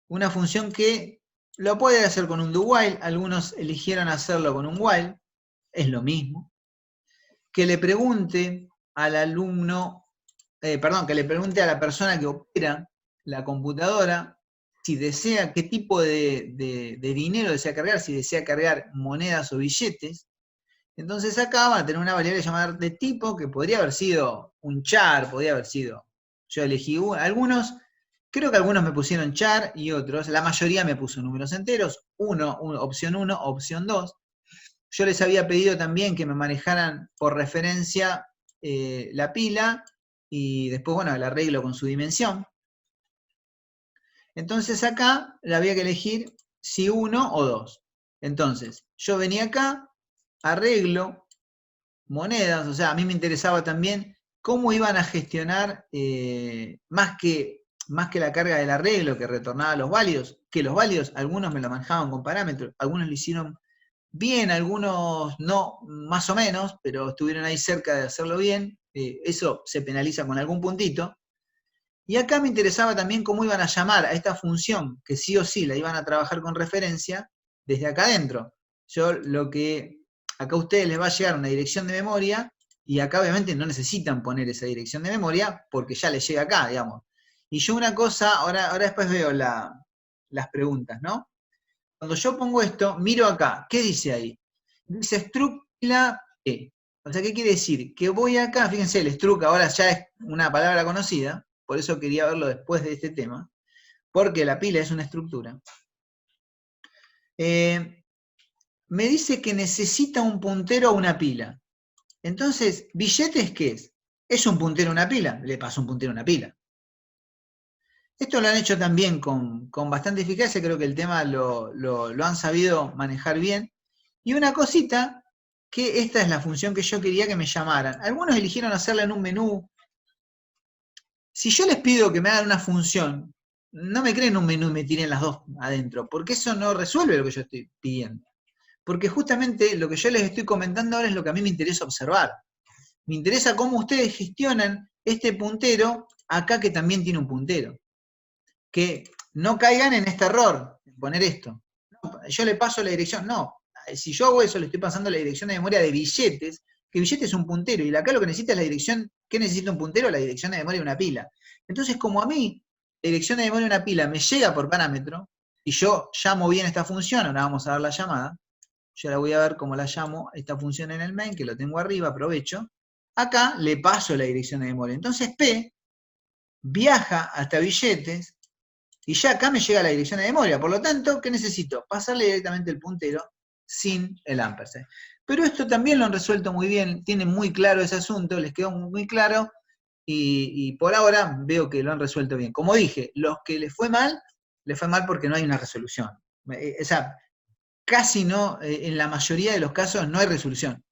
A: una función que lo puede hacer con un do while, algunos eligieron hacerlo con un while, es lo mismo, que le pregunte al alumno, que le pregunte a la persona que opera la computadora si desea, qué tipo de dinero desea cargar, si desea cargar monedas o billetes. Entonces acá van a tener una variable llamada de tipo, que podría haber sido un char, podría haber sido, yo elegí algunos, creo que algunos me pusieron char y otros, la mayoría me puso números enteros, opción 1, opción 2. Yo les había pedido también que me manejaran por referencia la pila, y después, bueno, el arreglo con su dimensión. Entonces acá había que elegir si 1 o 2. Entonces, yo venía acá, arreglo, monedas, o sea, a mí me interesaba también cómo iban a gestionar, más que la carga del arreglo que retornaba los válidos, que los válidos, algunos me lo manejaban con parámetros, algunos lo hicieron bien, algunos no, más o menos, pero estuvieron ahí cerca de hacerlo bien, eso se penaliza con algún puntito. Y acá me interesaba también cómo iban a llamar a esta función, que sí o sí la iban a trabajar con referencia, desde acá adentro. Acá a ustedes les va a llegar una dirección de memoria, y acá obviamente no necesitan poner esa dirección de memoria, porque ya les llega acá, digamos. Y yo una cosa, ahora después veo las preguntas, ¿no? Cuando yo pongo esto, miro acá, ¿qué dice ahí? Dice struct P. O sea, ¿qué quiere decir? Que voy acá, fíjense, el struct ahora ya es una palabra conocida, por eso quería verlo después de este tema, porque la pila es una estructura. Me dice que necesita un puntero a una pila. Entonces, ¿billetes qué es? ¿Es un puntero a una pila? Le paso un puntero a una pila. Esto lo han hecho también con bastante eficacia, creo que el tema lo han sabido manejar bien. Y una cosita, que esta es la función que yo quería que me llamaran. Algunos eligieron hacerla en un menú. Si yo les pido que me hagan una función, no me creen un menú y me tiren las dos adentro, porque eso no resuelve lo que yo estoy pidiendo. Porque justamente lo que yo les estoy comentando ahora es lo que a mí me interesa observar. Me interesa cómo ustedes gestionan este puntero acá, que también tiene un puntero. Que no caigan en este error, en poner esto. Yo le paso la dirección, no. Si yo hago eso, le estoy pasando la dirección de memoria de billetes, que billetes es un puntero, y acá lo que necesita es la dirección. ¿Qué necesita un puntero? La dirección de memoria de una pila. Entonces, como a mí, la dirección de memoria de una pila me llega por parámetro, y yo llamo bien esta función, ahora vamos a dar la llamada, yo la voy a ver cómo la llamo, esta función en el main, que lo tengo arriba, aprovecho. Acá le paso la dirección de memoria. Entonces P viaja hasta billetes, y ya acá me llega la dirección de memoria. Por lo tanto, ¿qué necesito? Pasarle directamente el puntero sin el ampersand. Pero esto también lo han resuelto muy bien, tienen muy claro ese asunto, les quedó muy claro, y por ahora veo que lo han resuelto bien. Como dije, los que les fue mal porque no hay una resolución. O sea, casi no, en la mayoría de los casos no hay resolución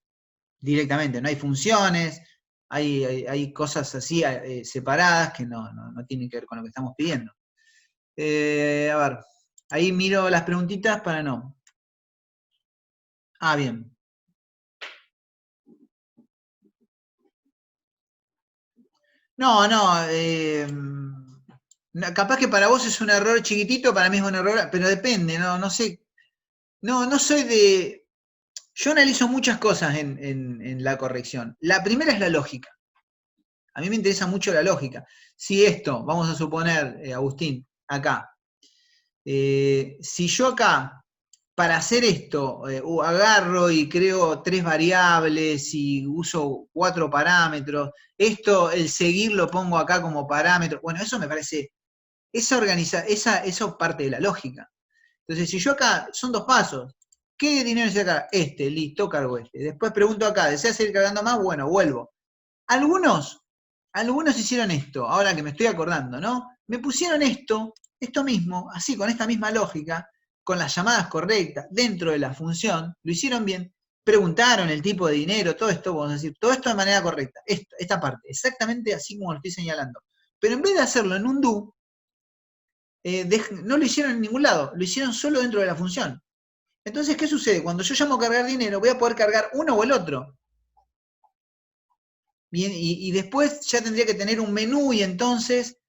A: directamente, no hay funciones, hay cosas así separadas que no tienen que ver con lo que estamos pidiendo. A ver, ahí miro las preguntitas para no. Ah, bien. No, capaz que para vos es un error chiquitito, para mí es un error, pero depende, no sé. No soy de. Yo analizo muchas cosas en la corrección. La primera es la lógica. A mí me interesa mucho la lógica. Si esto, vamos a suponer, Agustín, acá, si yo acá, para hacer esto, agarro y creo 3 variables y uso 4 parámetros, esto, el seguir lo pongo acá como parámetro, bueno, eso me parece, eso parte de la lógica. Entonces, si yo acá, son 2 pasos, ¿qué dinero necesito acá? Este, listo, cargo este. Después pregunto acá, ¿deseas seguir cargando más? Bueno, vuelvo. Algunos hicieron esto, ahora que me estoy acordando, ¿no? Me pusieron esto mismo, así, con esta misma lógica, con las llamadas correctas, dentro de la función, lo hicieron bien, preguntaron el tipo de dinero, todo esto, vamos a decir, todo esto de manera correcta, esta parte, exactamente así como lo estoy señalando. Pero en vez de hacerlo en un do, no lo hicieron en ningún lado, lo hicieron solo dentro de la función. Entonces, ¿qué sucede? Cuando yo llamo a cargar dinero, voy a poder cargar uno o el otro. Bien, y después ya tendría que tener un menú y entonces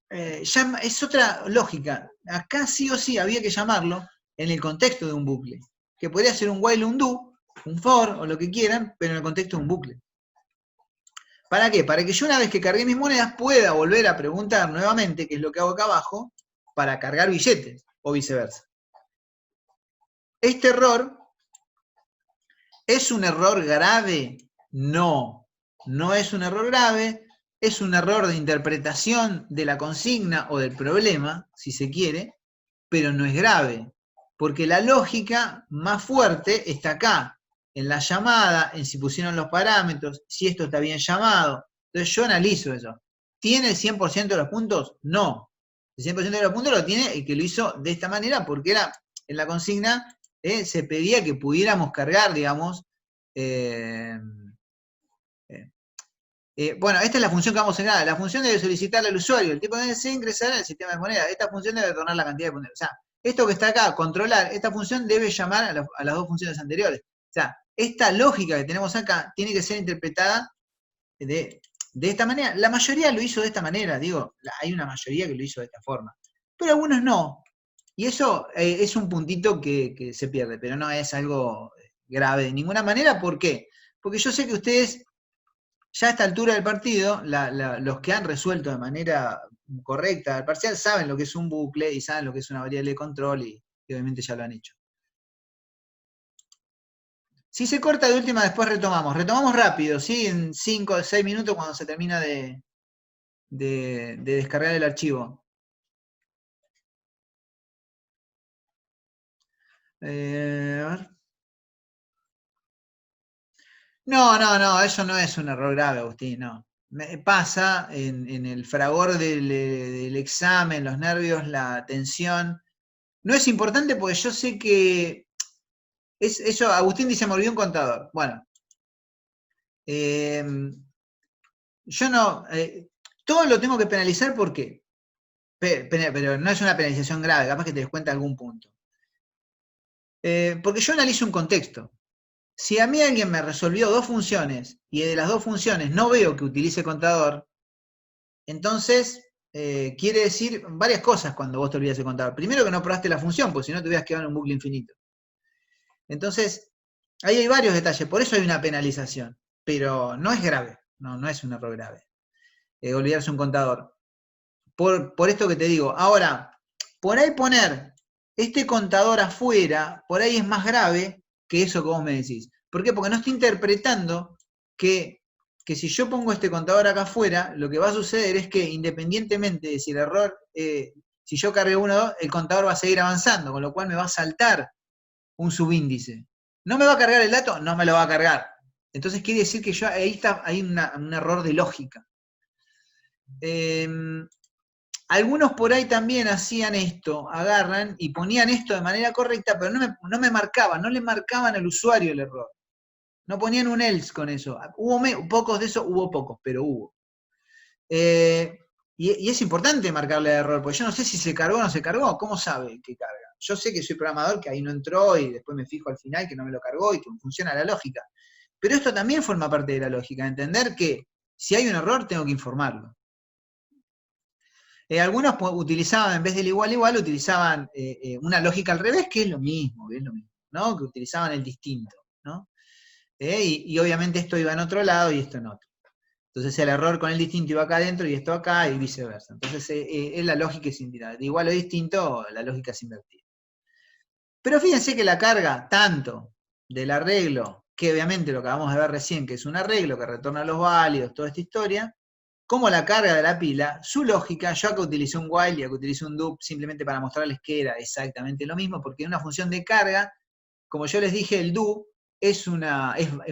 A: ya es otra lógica. Acá sí o sí había que llamarlo en el contexto de un bucle, que podría ser un while, un do, un for o lo que quieran, pero en el contexto de un bucle. ¿Para qué? Para que yo una vez que cargué mis monedas pueda volver a preguntar nuevamente, que es lo que hago acá abajo, para cargar billetes o viceversa. Este error ¿es un error grave? No, no es un error grave, es un error de interpretación de la consigna o del problema, si se quiere, pero no es grave, porque la lógica más fuerte está acá, en la llamada, en si pusieron los parámetros, si esto está bien llamado. Entonces yo analizo eso. ¿Tiene el 100% de los puntos? No. El 100% de los puntos lo tiene el que lo hizo de esta manera, porque era en la consigna se pedía que pudiéramos cargar, digamos, bueno, esta es la función que vamos a enseñar. La función debe solicitarle al usuario el tipo de deseo ingresar en el sistema de monedas. Esta función debe retornar la cantidad de monedas. O sea, esto que está acá, controlar, esta función debe llamar a las 2 funciones anteriores. O sea, esta lógica que tenemos acá tiene que ser interpretada de esta manera. La mayoría lo hizo de esta manera, digo, hay una mayoría que lo hizo de esta forma. Pero algunos no. Y eso es un puntito que se pierde, pero no es algo grave de ninguna manera. ¿Por qué? Porque yo sé que ustedes, ya a esta altura del partido, los que han resuelto de manera correcta el parcial saben lo que es un bucle y saben lo que es una variable de control y obviamente ya lo han hecho. Si se corta de última, después retomamos. Retomamos rápido, ¿sí? En 5 o 6 minutos cuando se termina de descargar el archivo. A ver. No, eso no es un error grave, Agustín, no. Pasa en el fragor del examen, los nervios, la tensión. No es importante porque yo sé que eso, Agustín dice, me olvidé un contador. Bueno, yo no, todo lo tengo que penalizar, ¿por qué? Pero no es una penalización grave, capaz que te descuenta algún punto. Porque yo analizo un contexto. Si a mí alguien me resolvió 2 funciones y de las 2 funciones no veo que utilice contador, entonces quiere decir varias cosas cuando vos te olvidas de contador. Primero, que no probaste la función, porque si no te hubieras quedado en un bucle infinito. Entonces, ahí hay varios detalles, por eso hay una penalización, pero no es grave, no es un error grave. Olvidarse un contador. Por esto que te digo. Ahora, por ahí poner este contador afuera, por ahí es más grave que eso que vos me decís. ¿Por qué? Porque no estoy interpretando que si yo pongo este contador acá afuera, lo que va a suceder es que independientemente de si el error, si yo cargué 1 o 2, el contador va a seguir avanzando, con lo cual me va a saltar un subíndice. ¿No me va a cargar el dato? No me lo va a cargar. Entonces quiere decir que hay un error de lógica. Algunos por ahí también hacían esto, agarran y ponían esto de manera correcta, pero no me marcaban, no le marcaban al usuario el error. No ponían un else con eso. Hubo pocos de esos, hubo pocos, pero hubo. Y es importante marcarle el error, porque yo no sé si se cargó o no se cargó. ¿Cómo sabe que carga? Yo sé que soy programador, que ahí no entró y después me fijo al final que no me lo cargó y que funciona la lógica. Pero esto también forma parte de la lógica, entender que si hay un error tengo que informarlo. Algunos utilizaban, en vez del igual, utilizaban una lógica al revés, que es lo mismo, ¿no? Que utilizaban el distinto, ¿no? Y obviamente esto iba en otro lado y esto en otro. Entonces el error con el distinto iba acá adentro y esto acá y viceversa. Entonces es la lógica es invertida. De igual o distinto, la lógica es invertida. Pero fíjense que la carga tanto del arreglo, que obviamente lo que acabamos de ver recién, que es un arreglo que retorna los válidos, toda esta historia, como la carga de la pila, su lógica, yo acá utilicé un while y acá utilicé un do simplemente para mostrarles que era exactamente lo mismo, porque en una función de carga, como yo les dije, el do es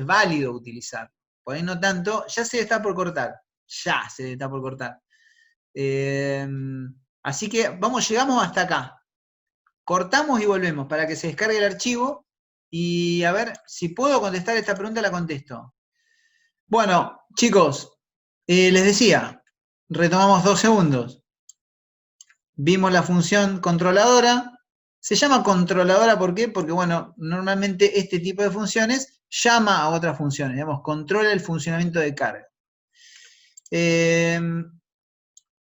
A: válido utilizar. Por ahí no tanto, ya se está por cortar. Ya se está por cortar. Así que llegamos hasta acá. Cortamos y volvemos para que se descargue el archivo y a ver si puedo contestar esta pregunta, la contesto. Bueno, chicos, les decía, retomamos 2 segundos. Vimos la función controladora. Se llama controladora, ¿por qué? Porque, bueno, normalmente este tipo de funciones llama a otras funciones, digamos, controla el funcionamiento de carga.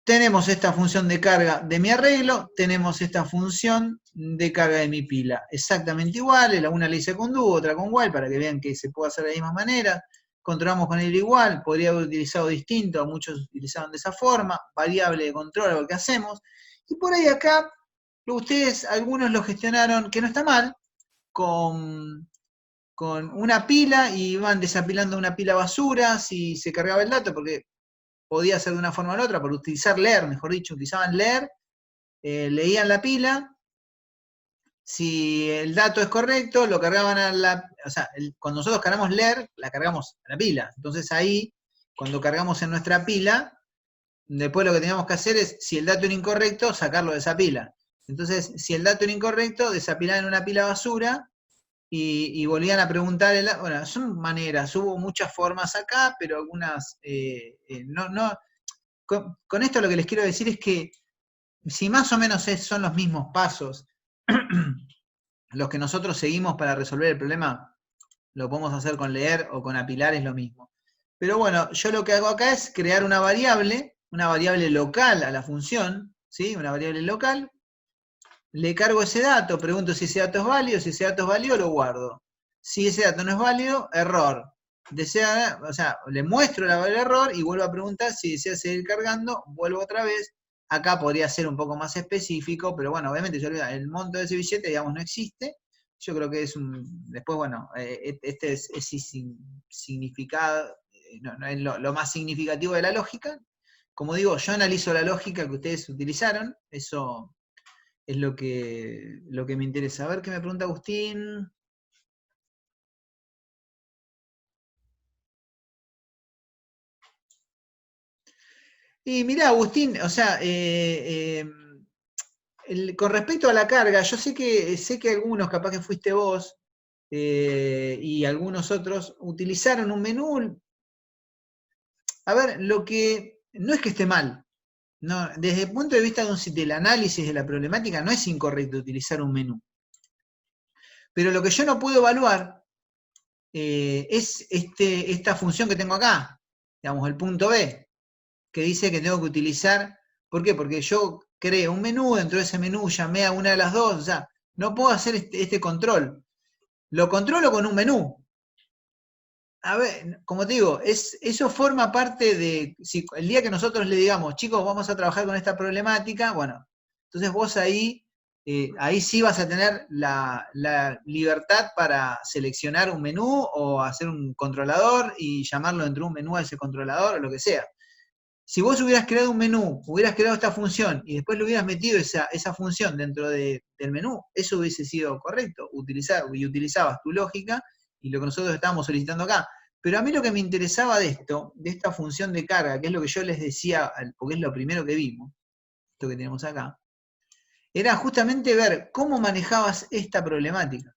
A: Tenemos esta función de carga de mi arreglo, tenemos esta función de carga de mi pila. Exactamente iguales, la una la hice con do, otra con while, para que vean que se puede hacer de la misma manera. Controlamos con el igual, podría haber utilizado distinto, muchos utilizaron de esa forma, variable de control a lo que hacemos. Y por ahí acá, ustedes, algunos lo gestionaron, que no está mal, con una pila y van desapilando una pila basura si se cargaba el dato, porque podía ser de una forma o la otra, por utilizar leer, mejor dicho, utilizaban leer, leían la pila, si el dato es correcto, lo cargaban a la, o sea, cuando nosotros cargamos leer, la cargamos a la pila. Entonces ahí, cuando cargamos en nuestra pila, después lo que teníamos que hacer es, si el dato era incorrecto, sacarlo de esa pila. Entonces, si el dato era incorrecto, desapilaban en una pila basura y volvían a preguntar, bueno, son maneras, hubo muchas formas acá, pero algunas no. Con esto lo que les quiero decir es que si más o menos son los mismos pasos los que nosotros seguimos para resolver el problema, lo podemos hacer con leer o con apilar, es lo mismo. Pero bueno, yo lo que hago acá es crear una variable local a la función, ¿sí? Una variable local, le cargo ese dato, pregunto si ese dato es válido, si ese dato es válido lo guardo. Si ese dato no es válido, error. O sea, le muestro la variable error y vuelvo a preguntar si desea seguir cargando, vuelvo otra vez. Acá podría ser un poco más específico, pero bueno, obviamente el monto de ese billete, digamos, no existe. Yo creo que es después, bueno, este es significado, no es lo más significativo de la lógica. Como digo, yo analizo la lógica que ustedes utilizaron, eso es lo que me interesa. A ver qué me pregunta Agustín. Y mirá, Agustín, o sea, con respecto a la carga, yo sé que algunos, capaz que fuiste vos, y algunos otros, utilizaron un menú. A ver, lo que no es que esté mal. No, desde el punto de vista del análisis de la problemática, no es incorrecto utilizar un menú. Pero lo que yo no puedo evaluar es esta función que tengo acá, digamos, el punto B, que dice que tengo que utilizar. ¿Por qué? Porque yo creo un menú, dentro de ese menú llamé a una de las dos, o sea, no puedo hacer este control. Lo controlo con un menú. A ver, como te digo, eso forma parte de, si el día que nosotros le digamos, chicos, vamos a trabajar con esta problemática, bueno, entonces vos ahí sí vas a tener la libertad para seleccionar un menú o hacer un controlador y llamarlo dentro de un menú a ese controlador o lo que sea. Si vos hubieras creado un menú, hubieras creado esta función y después le hubieras metido esa función dentro del menú, eso hubiese sido correcto, utilizabas tu lógica y lo que nosotros estábamos solicitando acá. Pero a mí lo que me interesaba de esta función de carga, que es lo que yo les decía, porque es lo primero que vimos, esto que tenemos acá, era justamente ver cómo manejabas esta problemática.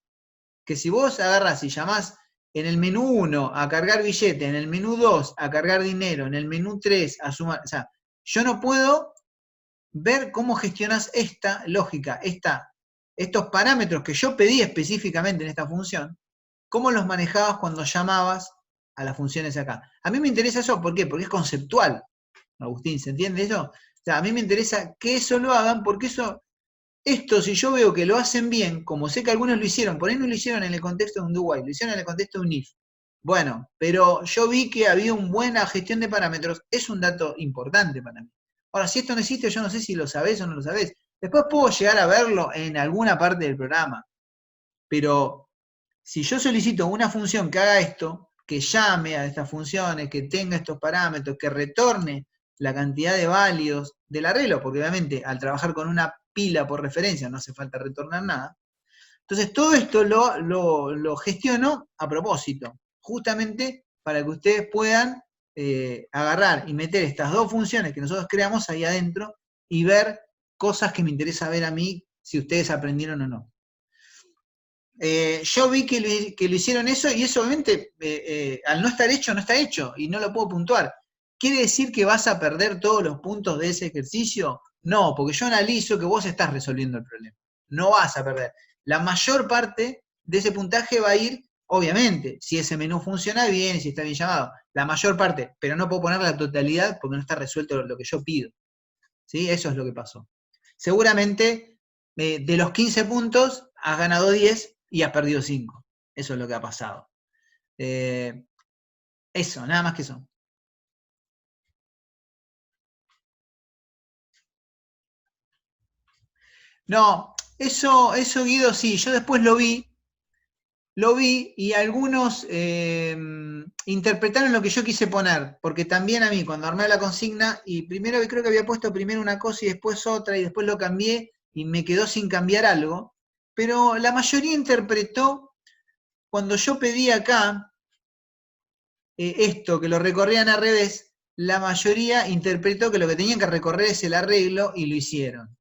A: Que si vos agarrás y llamás en el menú 1 a cargar billete, en el menú 2 a cargar dinero, en el menú 3 a sumar, o sea, yo no puedo ver cómo gestionás esta lógica, estos parámetros que yo pedí específicamente en esta función, cómo los manejabas cuando llamabas a las funciones acá. A mí me interesa eso, ¿por qué? Porque es conceptual, Agustín, ¿se entiende eso? O sea, a mí me interesa que eso lo hagan porque eso Esto, si yo veo que lo hacen bien, como sé que algunos lo hicieron, por ahí no lo hicieron en el contexto de un do-while, lo hicieron en el contexto de un if. Bueno, pero yo vi que había una buena gestión de parámetros, es un dato importante para mí. Ahora, si esto no existe, yo no sé si lo sabés o no lo sabés. Después puedo llegar a verlo en alguna parte del programa. Pero si yo solicito una función que haga esto, que llame a estas funciones, que tenga estos parámetros, que retorne la cantidad de válidos del arreglo, porque obviamente al trabajar con una pila por referencia no hace falta retornar nada. Entonces todo esto lo gestiono a propósito, justamente para que ustedes puedan agarrar y meter estas dos funciones que nosotros creamos ahí adentro y ver cosas que me interesa ver a mí si ustedes aprendieron o no. Yo vi que lo hicieron eso y eso obviamente al no estar hecho, no está hecho y no lo puedo puntuar. ¿Quiere decir que vas a perder todos los puntos de ese ejercicio? No, porque yo analizo que vos estás resolviendo el problema. No vas a perder. La mayor parte de ese puntaje va a ir, obviamente, si ese menú funciona bien, si está bien llamado. La mayor parte, pero no puedo poner la totalidad porque no está resuelto lo que yo pido. ¿Sí? Eso es lo que pasó. Seguramente de los 15 puntos has ganado 10 y has perdido 5. Eso es lo que ha pasado. Eso, nada más que eso. No, eso Guido, sí, yo después lo vi y algunos interpretaron lo que yo quise poner, porque también a mí cuando armé la consigna, y primero creo que había puesto primero una cosa y después otra, y después lo cambié y me quedó sin cambiar algo, pero la mayoría interpretó, cuando yo pedí acá, esto, que lo recorrían al revés, la mayoría interpretó que lo que tenían que recorrer es el arreglo y lo hicieron.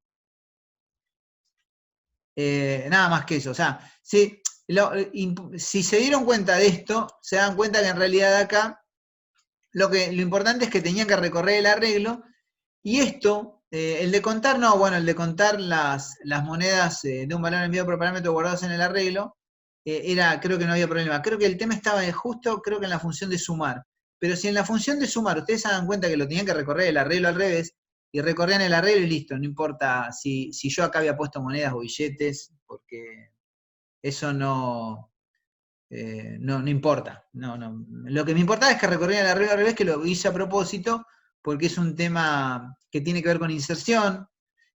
A: Nada más que eso. O sea, si se dieron cuenta de esto, se dan cuenta que en realidad acá lo importante es que tenían que recorrer el arreglo y esto, el de contar, no, bueno, el de contar las monedas de un valor enviado por parámetro guardados en el arreglo, creo que no había problema. Creo que el tema estaba justo, creo que en la función de sumar. Pero si en la función de sumar ustedes se dan cuenta que lo tenían que recorrer el arreglo al revés, y recorrían el arreglo y listo, no importa si yo acá había puesto monedas o billetes, porque eso no importa. No. Lo que me importaba es que recorrían el arreglo al revés, que lo hice a propósito, porque es un tema que tiene que ver con inserción,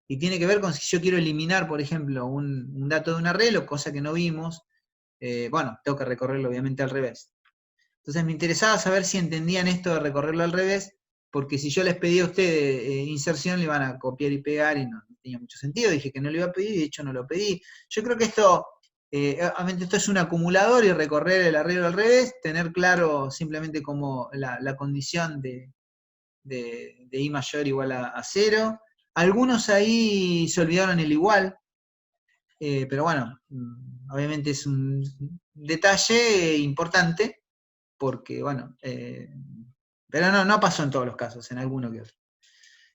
A: y tiene que ver con si yo quiero eliminar, por ejemplo, un dato de un arreglo, cosa que no vimos, bueno, tengo que recorrerlo obviamente al revés. Entonces me interesaba saber si entendían esto de recorrerlo al revés, porque si yo les pedía a ustedes inserción, le iban a copiar y pegar y no tenía mucho sentido. Dije que no lo iba a pedir y de hecho no lo pedí. Yo creo que esto, obviamente esto es un acumulador y recorrer el arreglo al revés, tener claro simplemente como la condición de I mayor igual a 0. Algunos ahí se olvidaron el igual, pero bueno, obviamente es un detalle importante, porque bueno, pero no pasó en todos los casos, en alguno que otro.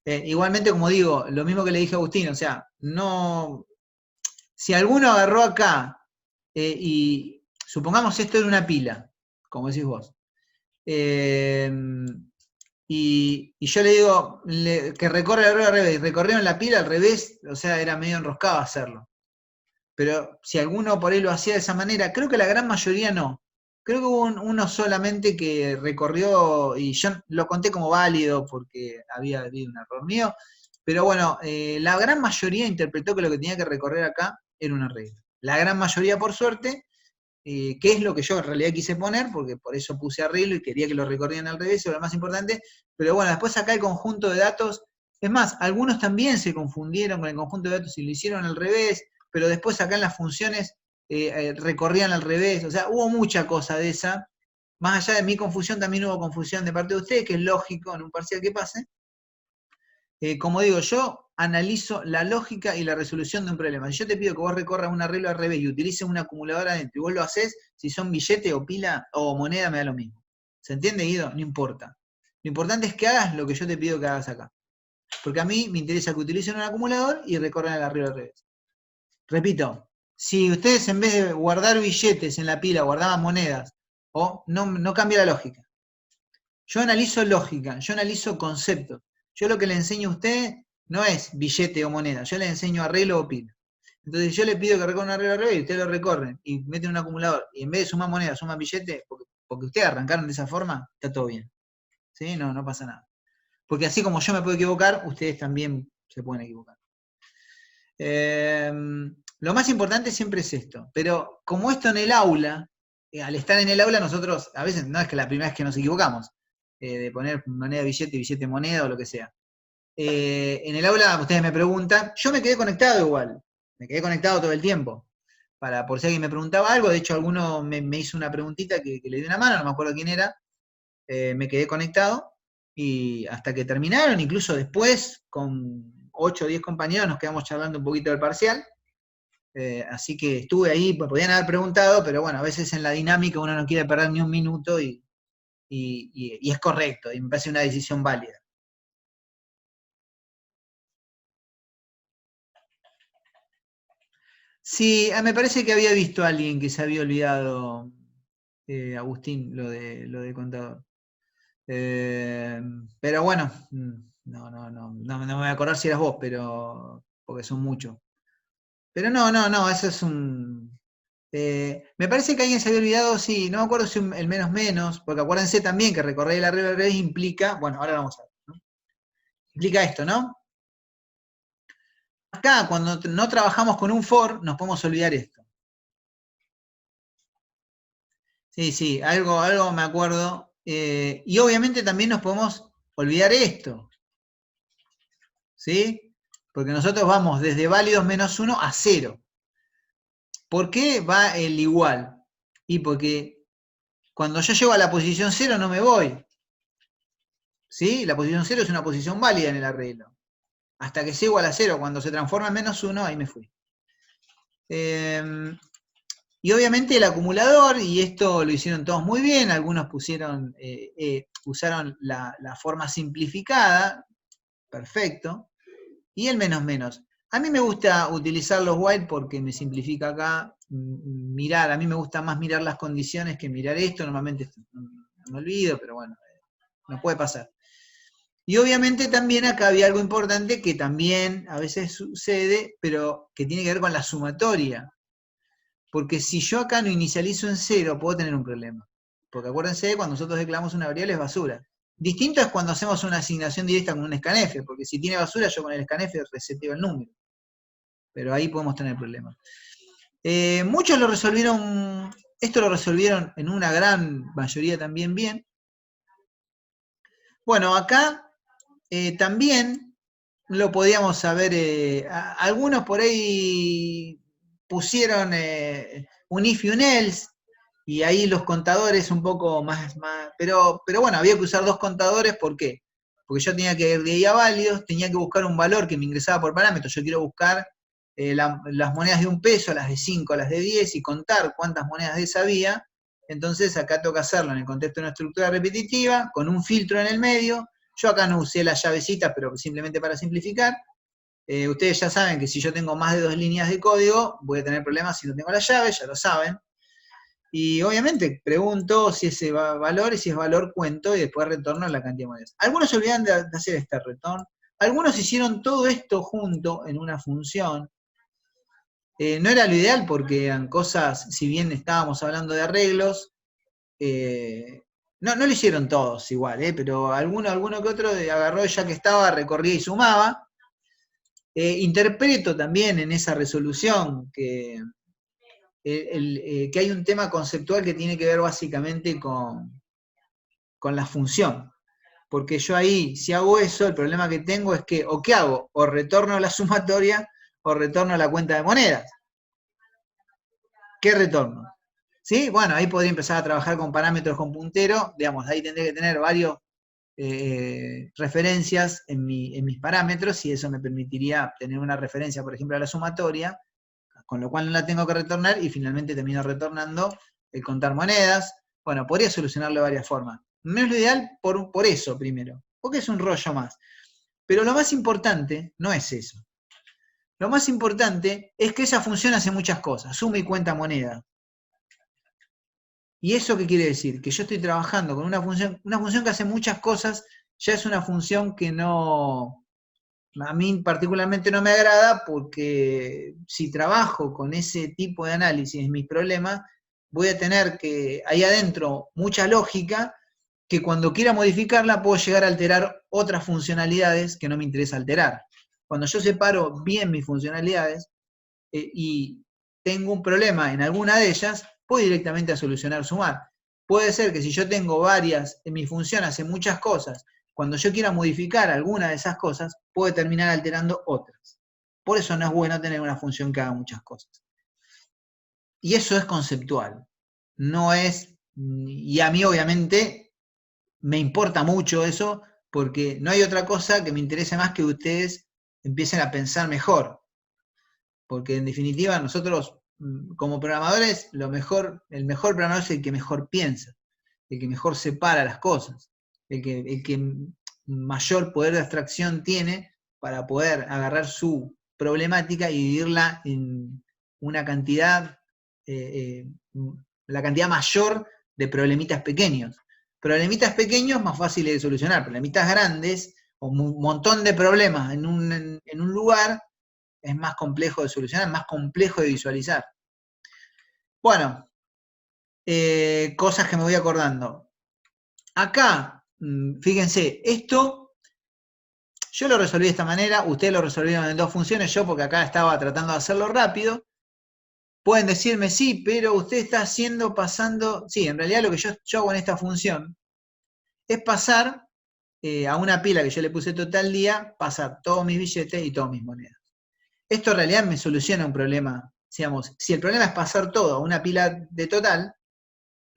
A: Igualmente, como digo, lo mismo que le dije a Agustín, o sea, no, si alguno agarró acá y supongamos esto era una pila, como decís vos, y yo le digo que recorre el al revés, recorrieron la pila al revés, o sea, era medio enroscado hacerlo. Pero si alguno por ahí lo hacía de esa manera, creo que la gran mayoría no. Creo que hubo uno solamente que recorrió, y yo lo conté como válido porque había habido un error mío, pero bueno, la gran mayoría interpretó que lo que tenía que recorrer acá era una regla. La gran mayoría, por suerte, que es lo que yo en realidad quise poner, porque por eso puse arreglo y quería que lo recorrieran al revés, eso era lo más importante, pero bueno, después acá el conjunto de datos, es más, algunos también se confundieron con el conjunto de datos y lo hicieron al revés, pero después acá en las funciones recorrían al revés, o sea, hubo mucha cosa de esa. Más allá de mi confusión, también hubo confusión de parte de ustedes, que es lógico en un parcial que pase. Como digo, yo analizo la lógica y la resolución de un problema. Si yo te pido que vos recorras un arreglo al revés y utilices una acumuladora adentro y vos lo haces, si son billete o pila o moneda, me da lo mismo. ¿Se entiende, Guido? No importa. Lo importante es que hagas lo que yo te pido que hagas acá. Porque a mí me interesa que utilicen un acumulador y recorran el arreglo al revés. Repito, si ustedes en vez de guardar billetes en la pila guardaban monedas, no cambia la lógica. Yo analizo lógica, yo analizo conceptos. Yo lo que le enseño a usted no es billete o moneda, yo le enseño arreglo o pila. Entonces yo le pido que recorra un arreglo al revés y ustedes lo recorren y meten un acumulador y en vez de sumar monedas, suman billetes, porque ustedes arrancaron de esa forma, está todo bien. ¿Sí? No pasa nada. Porque así como yo me puedo equivocar, ustedes también se pueden equivocar. Lo más importante siempre es esto. Pero como esto en el aula, al estar en el aula nosotros, a veces no es que la primera vez que nos equivocamos, de poner moneda, billete, moneda o lo que sea. En el aula ustedes me preguntan, yo me quedé conectado igual, me quedé conectado todo el tiempo, por si alguien me preguntaba algo, de hecho alguno me hizo una preguntita que le di una mano, no me acuerdo quién era, me quedé conectado y hasta que terminaron, incluso después, con 8 o 10 compañeros nos quedamos charlando un poquito del parcial, así que estuve ahí, pues podían haber preguntado, pero bueno, a veces en la dinámica uno no quiere perder ni un minuto y es correcto, y me parece una decisión válida. Sí, me parece que había visto a alguien que se había olvidado, Agustín, lo de contador. Pero bueno, no me voy a acordar si eras vos, pero porque son muchos. Pero no, eso es un... me parece que alguien se había olvidado, sí, no me acuerdo si el menos menos, porque acuérdense también que recorrer la regla al revés implica, bueno, ahora vamos a ver, ¿no? Implica esto, ¿no? Acá, cuando no trabajamos con un for, nos podemos olvidar esto. Sí, algo me acuerdo. Y obviamente también nos podemos olvidar esto, ¿sí? Porque nosotros vamos desde válidos menos 1 a 0. ¿Por qué va el igual? Y porque cuando yo llego a la posición 0 no me voy, ¿sí? La posición 0 es una posición válida en el arreglo. Hasta que llego a la 0, cuando se transforma en menos 1, ahí me fui. Y obviamente el acumulador, y esto lo hicieron todos muy bien, algunos usaron la forma simplificada, perfecto, y el menos menos. A mí me gusta utilizar los while porque me simplifica acá mirar, a mí me gusta más mirar las condiciones que mirar esto, normalmente no me olvido, pero bueno, no puede pasar. Y obviamente también acá había algo importante que también a veces sucede, pero que tiene que ver con la sumatoria. Porque si yo acá no inicializo en 0, puedo tener un problema. Porque acuérdense, cuando nosotros declaramos una variable es basura. Distinto es cuando hacemos una asignación directa con un scanf, porque si tiene basura, yo con el scanf reseteo el número. Pero ahí podemos tener problemas. Muchos esto lo resolvieron en una gran mayoría también bien. Bueno, acá también lo podíamos saber, algunos por ahí pusieron un if y un else, y ahí los contadores un poco más pero bueno, había que usar dos contadores, ¿por qué? Porque yo tenía que ir de ahí a válidos, tenía que buscar un valor que me ingresaba por parámetro, yo quiero buscar las monedas de 1 peso, las de 5, las de 10 y contar cuántas monedas de esa había, entonces acá toca hacerlo en el contexto de una estructura repetitiva, con un filtro en el medio. Yo acá no usé las llavecitas, pero simplemente para simplificar. Ustedes ya saben que si yo tengo más de 2 líneas de código, voy a tener problemas si no tengo la llave, ya lo saben. Y obviamente pregunto si ese valor, y si es valor cuento, y después retorno la cantidad de monedas. Algunos se olvidan de hacer este return. Algunos hicieron todo esto junto en una función. No era lo ideal porque eran cosas, si bien estábamos hablando de arreglos, no lo hicieron todos igual, pero alguno que otro agarró ya que estaba, recorría y sumaba. Interpreto también en esa resolución que hay un tema conceptual que tiene que ver básicamente con la función. Porque yo ahí, si hago eso, el problema que tengo es que, ¿o qué hago? O retorno la sumatoria o retorno la cuenta de monedas. ¿Qué retorno? ¿Sí? Bueno, ahí podría empezar a trabajar con parámetros con puntero, digamos, ahí tendré que tener varios referencias en mis parámetros y eso me permitiría tener una referencia, por ejemplo, a la sumatoria, con lo cual no la tengo que retornar y finalmente termino retornando el contar monedas. Bueno, podría solucionarlo de varias formas. No es lo ideal por eso primero, porque es un rollo más. Pero lo más importante no es eso. Lo más importante es que esa función hace muchas cosas, suma y cuenta moneda. ¿Y eso qué quiere decir? Que yo estoy trabajando con una función que hace muchas cosas, ya es una función que no a mí particularmente no me agrada porque si trabajo con ese tipo de análisis en mis problemas, voy a tener que ahí adentro mucha lógica que cuando quiera modificarla puedo llegar a alterar otras funcionalidades que no me interesa alterar. Cuando yo separo bien mis funcionalidades y tengo un problema en alguna de ellas, voy directamente a solucionar sumar. Puede ser que si yo tengo varias en mi función, hace muchas cosas, cuando yo quiera modificar alguna de esas cosas, puede terminar alterando otras. Por eso no es bueno tener una función que haga muchas cosas. Y eso es conceptual. No es, y a mí obviamente me importa mucho eso, porque no hay otra cosa que me interese más que ustedes empiecen a pensar mejor. Porque en definitiva nosotros como programadores, el mejor programador es el que mejor piensa, el que mejor separa las cosas, el que mayor poder de abstracción tiene para poder agarrar su problemática y dividirla en una cantidad, la cantidad mayor de problemitas pequeños. Problemitas pequeños más fáciles de solucionar, problemitas grandes o un montón de problemas en un lugar es más complejo de solucionar, más complejo de visualizar. Bueno, cosas que me voy acordando. Acá, fíjense, esto yo lo resolví de esta manera, ustedes lo resolvieron en dos funciones, yo porque acá estaba tratando de hacerlo rápido. Pueden decirme, sí, pero usted está pasando, sí, en realidad lo que yo hago en esta función es pasar a una pila que yo le puse total día, pasar todos mis billetes y todas mis monedas. Esto en realidad me soluciona un problema. Digamos, si el problema es pasar todo a una pila de total,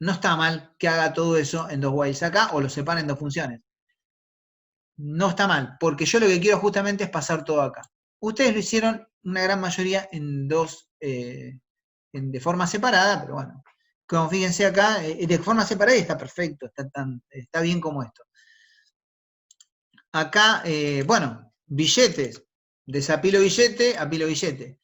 A: no está mal que haga todo eso en dos whiles acá o lo separe en dos funciones. No está mal, porque yo lo que quiero justamente es pasar todo acá. Ustedes lo hicieron una gran mayoría en dos, de forma separada, pero bueno, como fíjense acá, de forma separada está perfecto, está bien como esto. Acá, bueno, billetes, desapilo billete, apilo billete.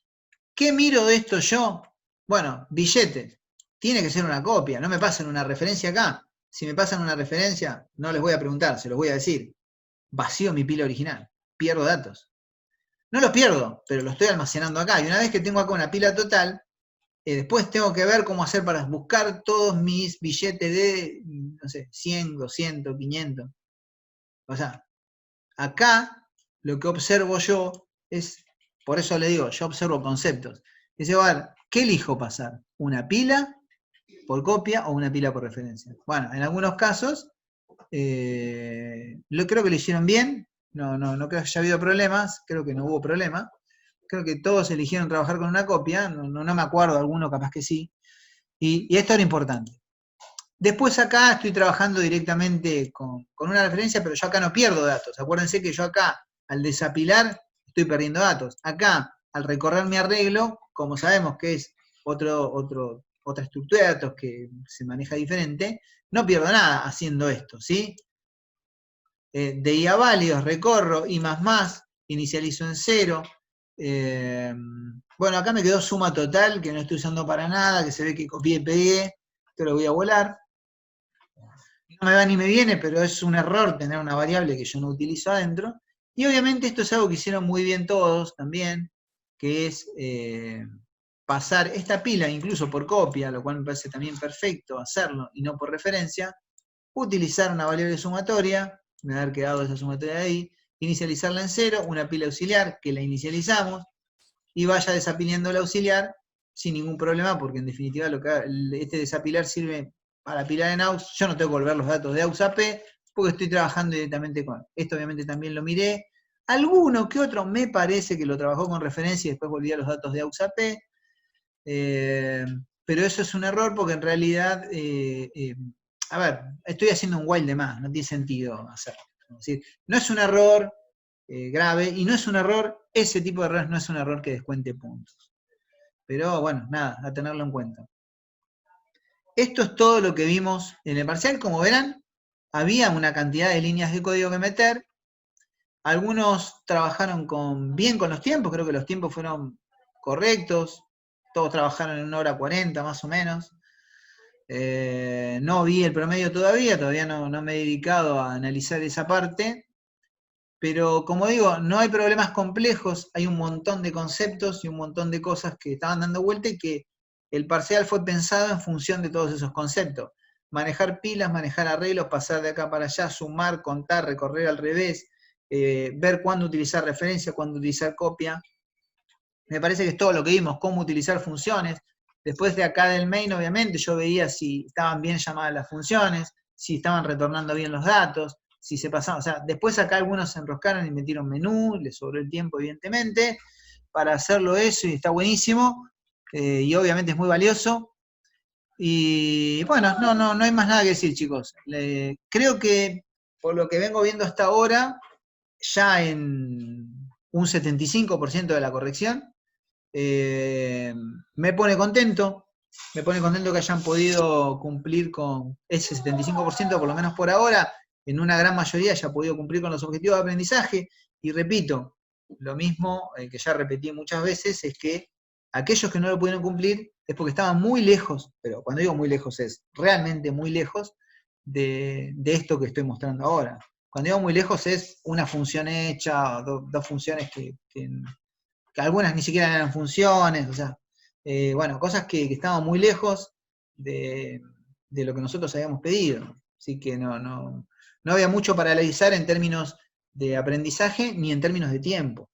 A: ¿Qué miro de esto yo? Bueno, billetes. Tiene que ser una copia, no me pasen una referencia acá. Si me pasan una referencia, no les voy a preguntar, se los voy a decir. Vacío mi pila original, pierdo datos. No los pierdo, pero los estoy almacenando acá. Y una vez que tengo acá una pila total, después tengo que ver cómo hacer para buscar todos mis billetes de, no sé, 100, 200, 500. O sea, acá lo que observo yo es, por eso le digo, yo observo conceptos. Dice, a ver, ¿qué elijo pasar? ¿Una pila por copia o una pila por referencia? Bueno, en algunos casos, creo que lo hicieron bien, no creo que haya habido problemas, creo que no hubo problema. Creo que todos eligieron trabajar con una copia, no me acuerdo, alguno capaz que sí. Y esto era importante. Después acá estoy trabajando directamente con una referencia, pero yo acá no pierdo datos. Acuérdense que yo acá, al desapilar, estoy perdiendo datos. Acá, al recorrer mi arreglo, como sabemos que es otra estructura de datos que se maneja diferente, no pierdo nada haciendo esto, ¿sí? De I a válidos, recorro, I más, inicializo en 0. Bueno, acá me quedó suma total, que no estoy usando para nada, que se ve que copié y pegué. Esto lo voy a volar. No me va ni me viene, pero es un error tener una variable que yo no utilizo adentro. Y obviamente esto es algo que hicieron muy bien todos también, que es pasar esta pila incluso por copia, lo cual me parece también perfecto hacerlo y no por referencia, utilizar una variable sumatoria, me haber quedado esa sumatoria de ahí, inicializarla en 0, una pila auxiliar que la inicializamos y vaya desapilando la auxiliar sin ningún problema, porque en definitiva este desapilar sirve para apilar en AUX. Yo no tengo que volver los datos de AUX a P, porque estoy trabajando directamente con esto. Obviamente también lo miré. Alguno que otro me parece que lo trabajó con referencia y después volvía los datos de AUX a P. Pero eso es un error porque en realidad, a ver, estoy haciendo un while de más, no tiene sentido hacerlo. Es decir, no es un error grave y no es un error, ese tipo de errores no es un error que descuente puntos. Pero bueno, nada, a tenerlo en cuenta. Esto es todo lo que vimos en el parcial. Como verán, había una cantidad de líneas de código que meter. Algunos trabajaron bien con los tiempos, creo que los tiempos fueron correctos. Todos trabajaron en 1 hora 40 más o menos. No vi el promedio todavía no me he dedicado a analizar esa parte. Pero como digo, no hay problemas complejos, hay un montón de conceptos y un montón de cosas que estaban dando vuelta y que el parcial fue pensado en función de todos esos conceptos. Manejar pilas, manejar arreglos, pasar de acá para allá, sumar, contar, recorrer al revés, ver cuándo utilizar referencia, cuándo utilizar copia. Me parece que es todo lo que vimos, cómo utilizar funciones. Después de acá del main, obviamente, yo veía si estaban bien llamadas las funciones, si estaban retornando bien los datos, si se pasaban. O sea, después acá algunos se enroscaron y metieron menú, les sobró el tiempo, evidentemente, para hacerlo eso, y está buenísimo. Y obviamente es muy valioso. Y bueno, no hay más nada que decir, chicos. Creo que por lo que vengo viendo hasta ahora, ya en un 75% de la corrección. Me pone contento que hayan podido cumplir con ese 75%, por lo menos por ahora, en una gran mayoría haya podido cumplir con los objetivos de aprendizaje, y repito, lo mismo que ya repetí muchas veces, es que aquellos que no lo pudieron cumplir es porque estaban muy lejos, pero cuando digo muy lejos es realmente muy lejos de esto que estoy mostrando ahora. Cuando digo muy lejos es una función hecha, dos funciones que algunas ni siquiera eran funciones, o sea, bueno, cosas que estaban muy lejos de lo que nosotros habíamos pedido. Así que no había mucho para analizar en términos de aprendizaje ni en términos de tiempo.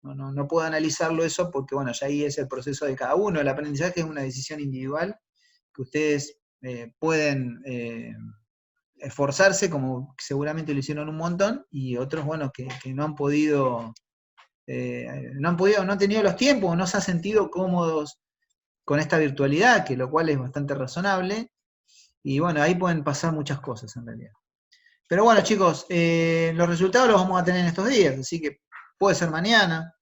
A: No puedo analizarlo eso porque, bueno, ya ahí es el proceso de cada uno. El aprendizaje es una decisión individual que ustedes pueden esforzarse, como seguramente lo hicieron un montón, y otros, bueno, que no han podido no han tenido los tiempos, no se han sentido cómodos con esta virtualidad, que lo cual es bastante razonable, y bueno, ahí pueden pasar muchas cosas en realidad. Pero bueno, chicos, los resultados los vamos a tener en estos días, así que puede ser mañana,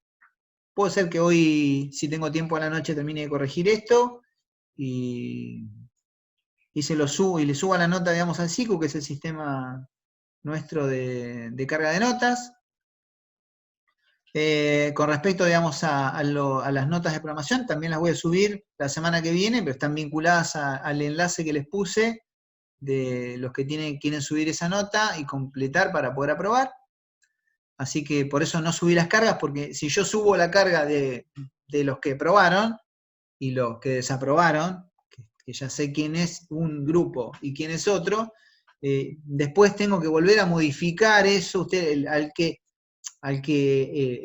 A: puede ser que hoy, si tengo tiempo a la noche, termine de corregir esto, y se lo subo, y le suba la nota, digamos, al SICU, que es el sistema nuestro de carga de notas. Con respecto, digamos, a las notas de programación, también las voy a subir la semana que viene, pero están vinculadas al enlace que les puse de los que quieren subir esa nota y completar para poder aprobar. Así que por eso no subí las cargas, porque si yo subo la carga de los que aprobaron y los que desaprobaron, que ya sé quién es un grupo y quién es otro, después tengo que volver a modificar eso. Usted, al que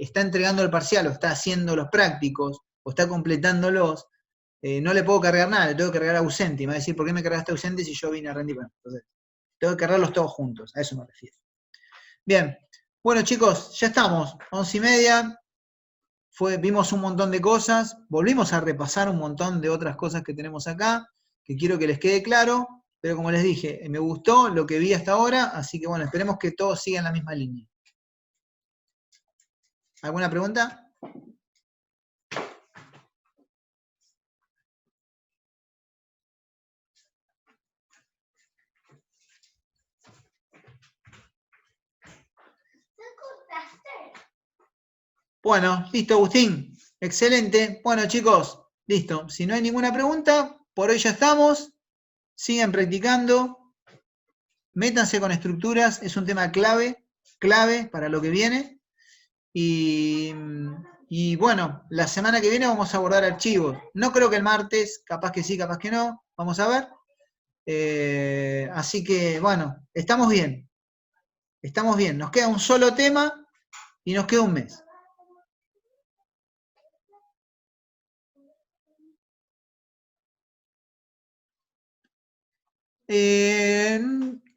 A: está entregando el parcial o está haciendo los prácticos o está completándolos, no le puedo cargar nada, le tengo que cargar ausente. Y me va a decir, ¿por qué me cargaste ausente si yo vine a rendir? Bueno, entonces, tengo que cargarlos todos juntos, a eso me refiero. Bien, bueno chicos, ya estamos, 11:30, vimos un montón de cosas, volvimos a repasar un montón de otras cosas que tenemos acá, que quiero que les quede claro, pero como les dije, me gustó lo que vi hasta ahora, así que bueno, esperemos que todos sigan la misma línea. ¿Alguna pregunta? Bueno, listo, Agustín. Excelente. Bueno, chicos, listo. Si no hay ninguna pregunta, por hoy ya estamos. Sigan practicando. Métanse con estructuras. Es un tema clave para lo que viene. Y bueno, la semana que viene vamos a abordar archivos. No creo que el martes, capaz que sí, capaz que no. Vamos a ver. Así que, bueno, estamos bien. Estamos bien. Nos queda un solo tema y nos queda un mes.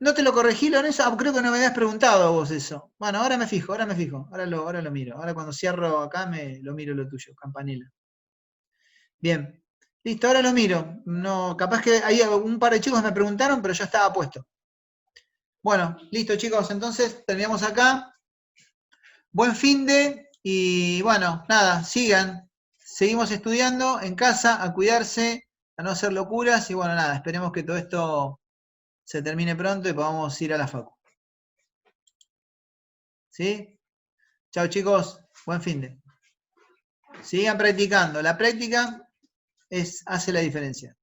A: No te lo corregí, Lorenzo. Creo que no me habías preguntado a vos eso. Bueno, ahora me fijo. Ahora lo miro. Ahora cuando cierro acá lo miro lo tuyo, Campanella. Bien. Listo, ahora lo miro. No, capaz que hay un par de chicos me preguntaron, pero ya estaba puesto. Bueno, listo, chicos. Entonces terminamos acá. Buen finde. Y bueno, nada, sigan. Seguimos estudiando en casa, a cuidarse, a no hacer locuras. Y bueno, nada, esperemos que todo esto se termine pronto y podamos ir a la facu. ¿Sí? Chao chicos, buen finde. Sigan practicando, la práctica hace la diferencia.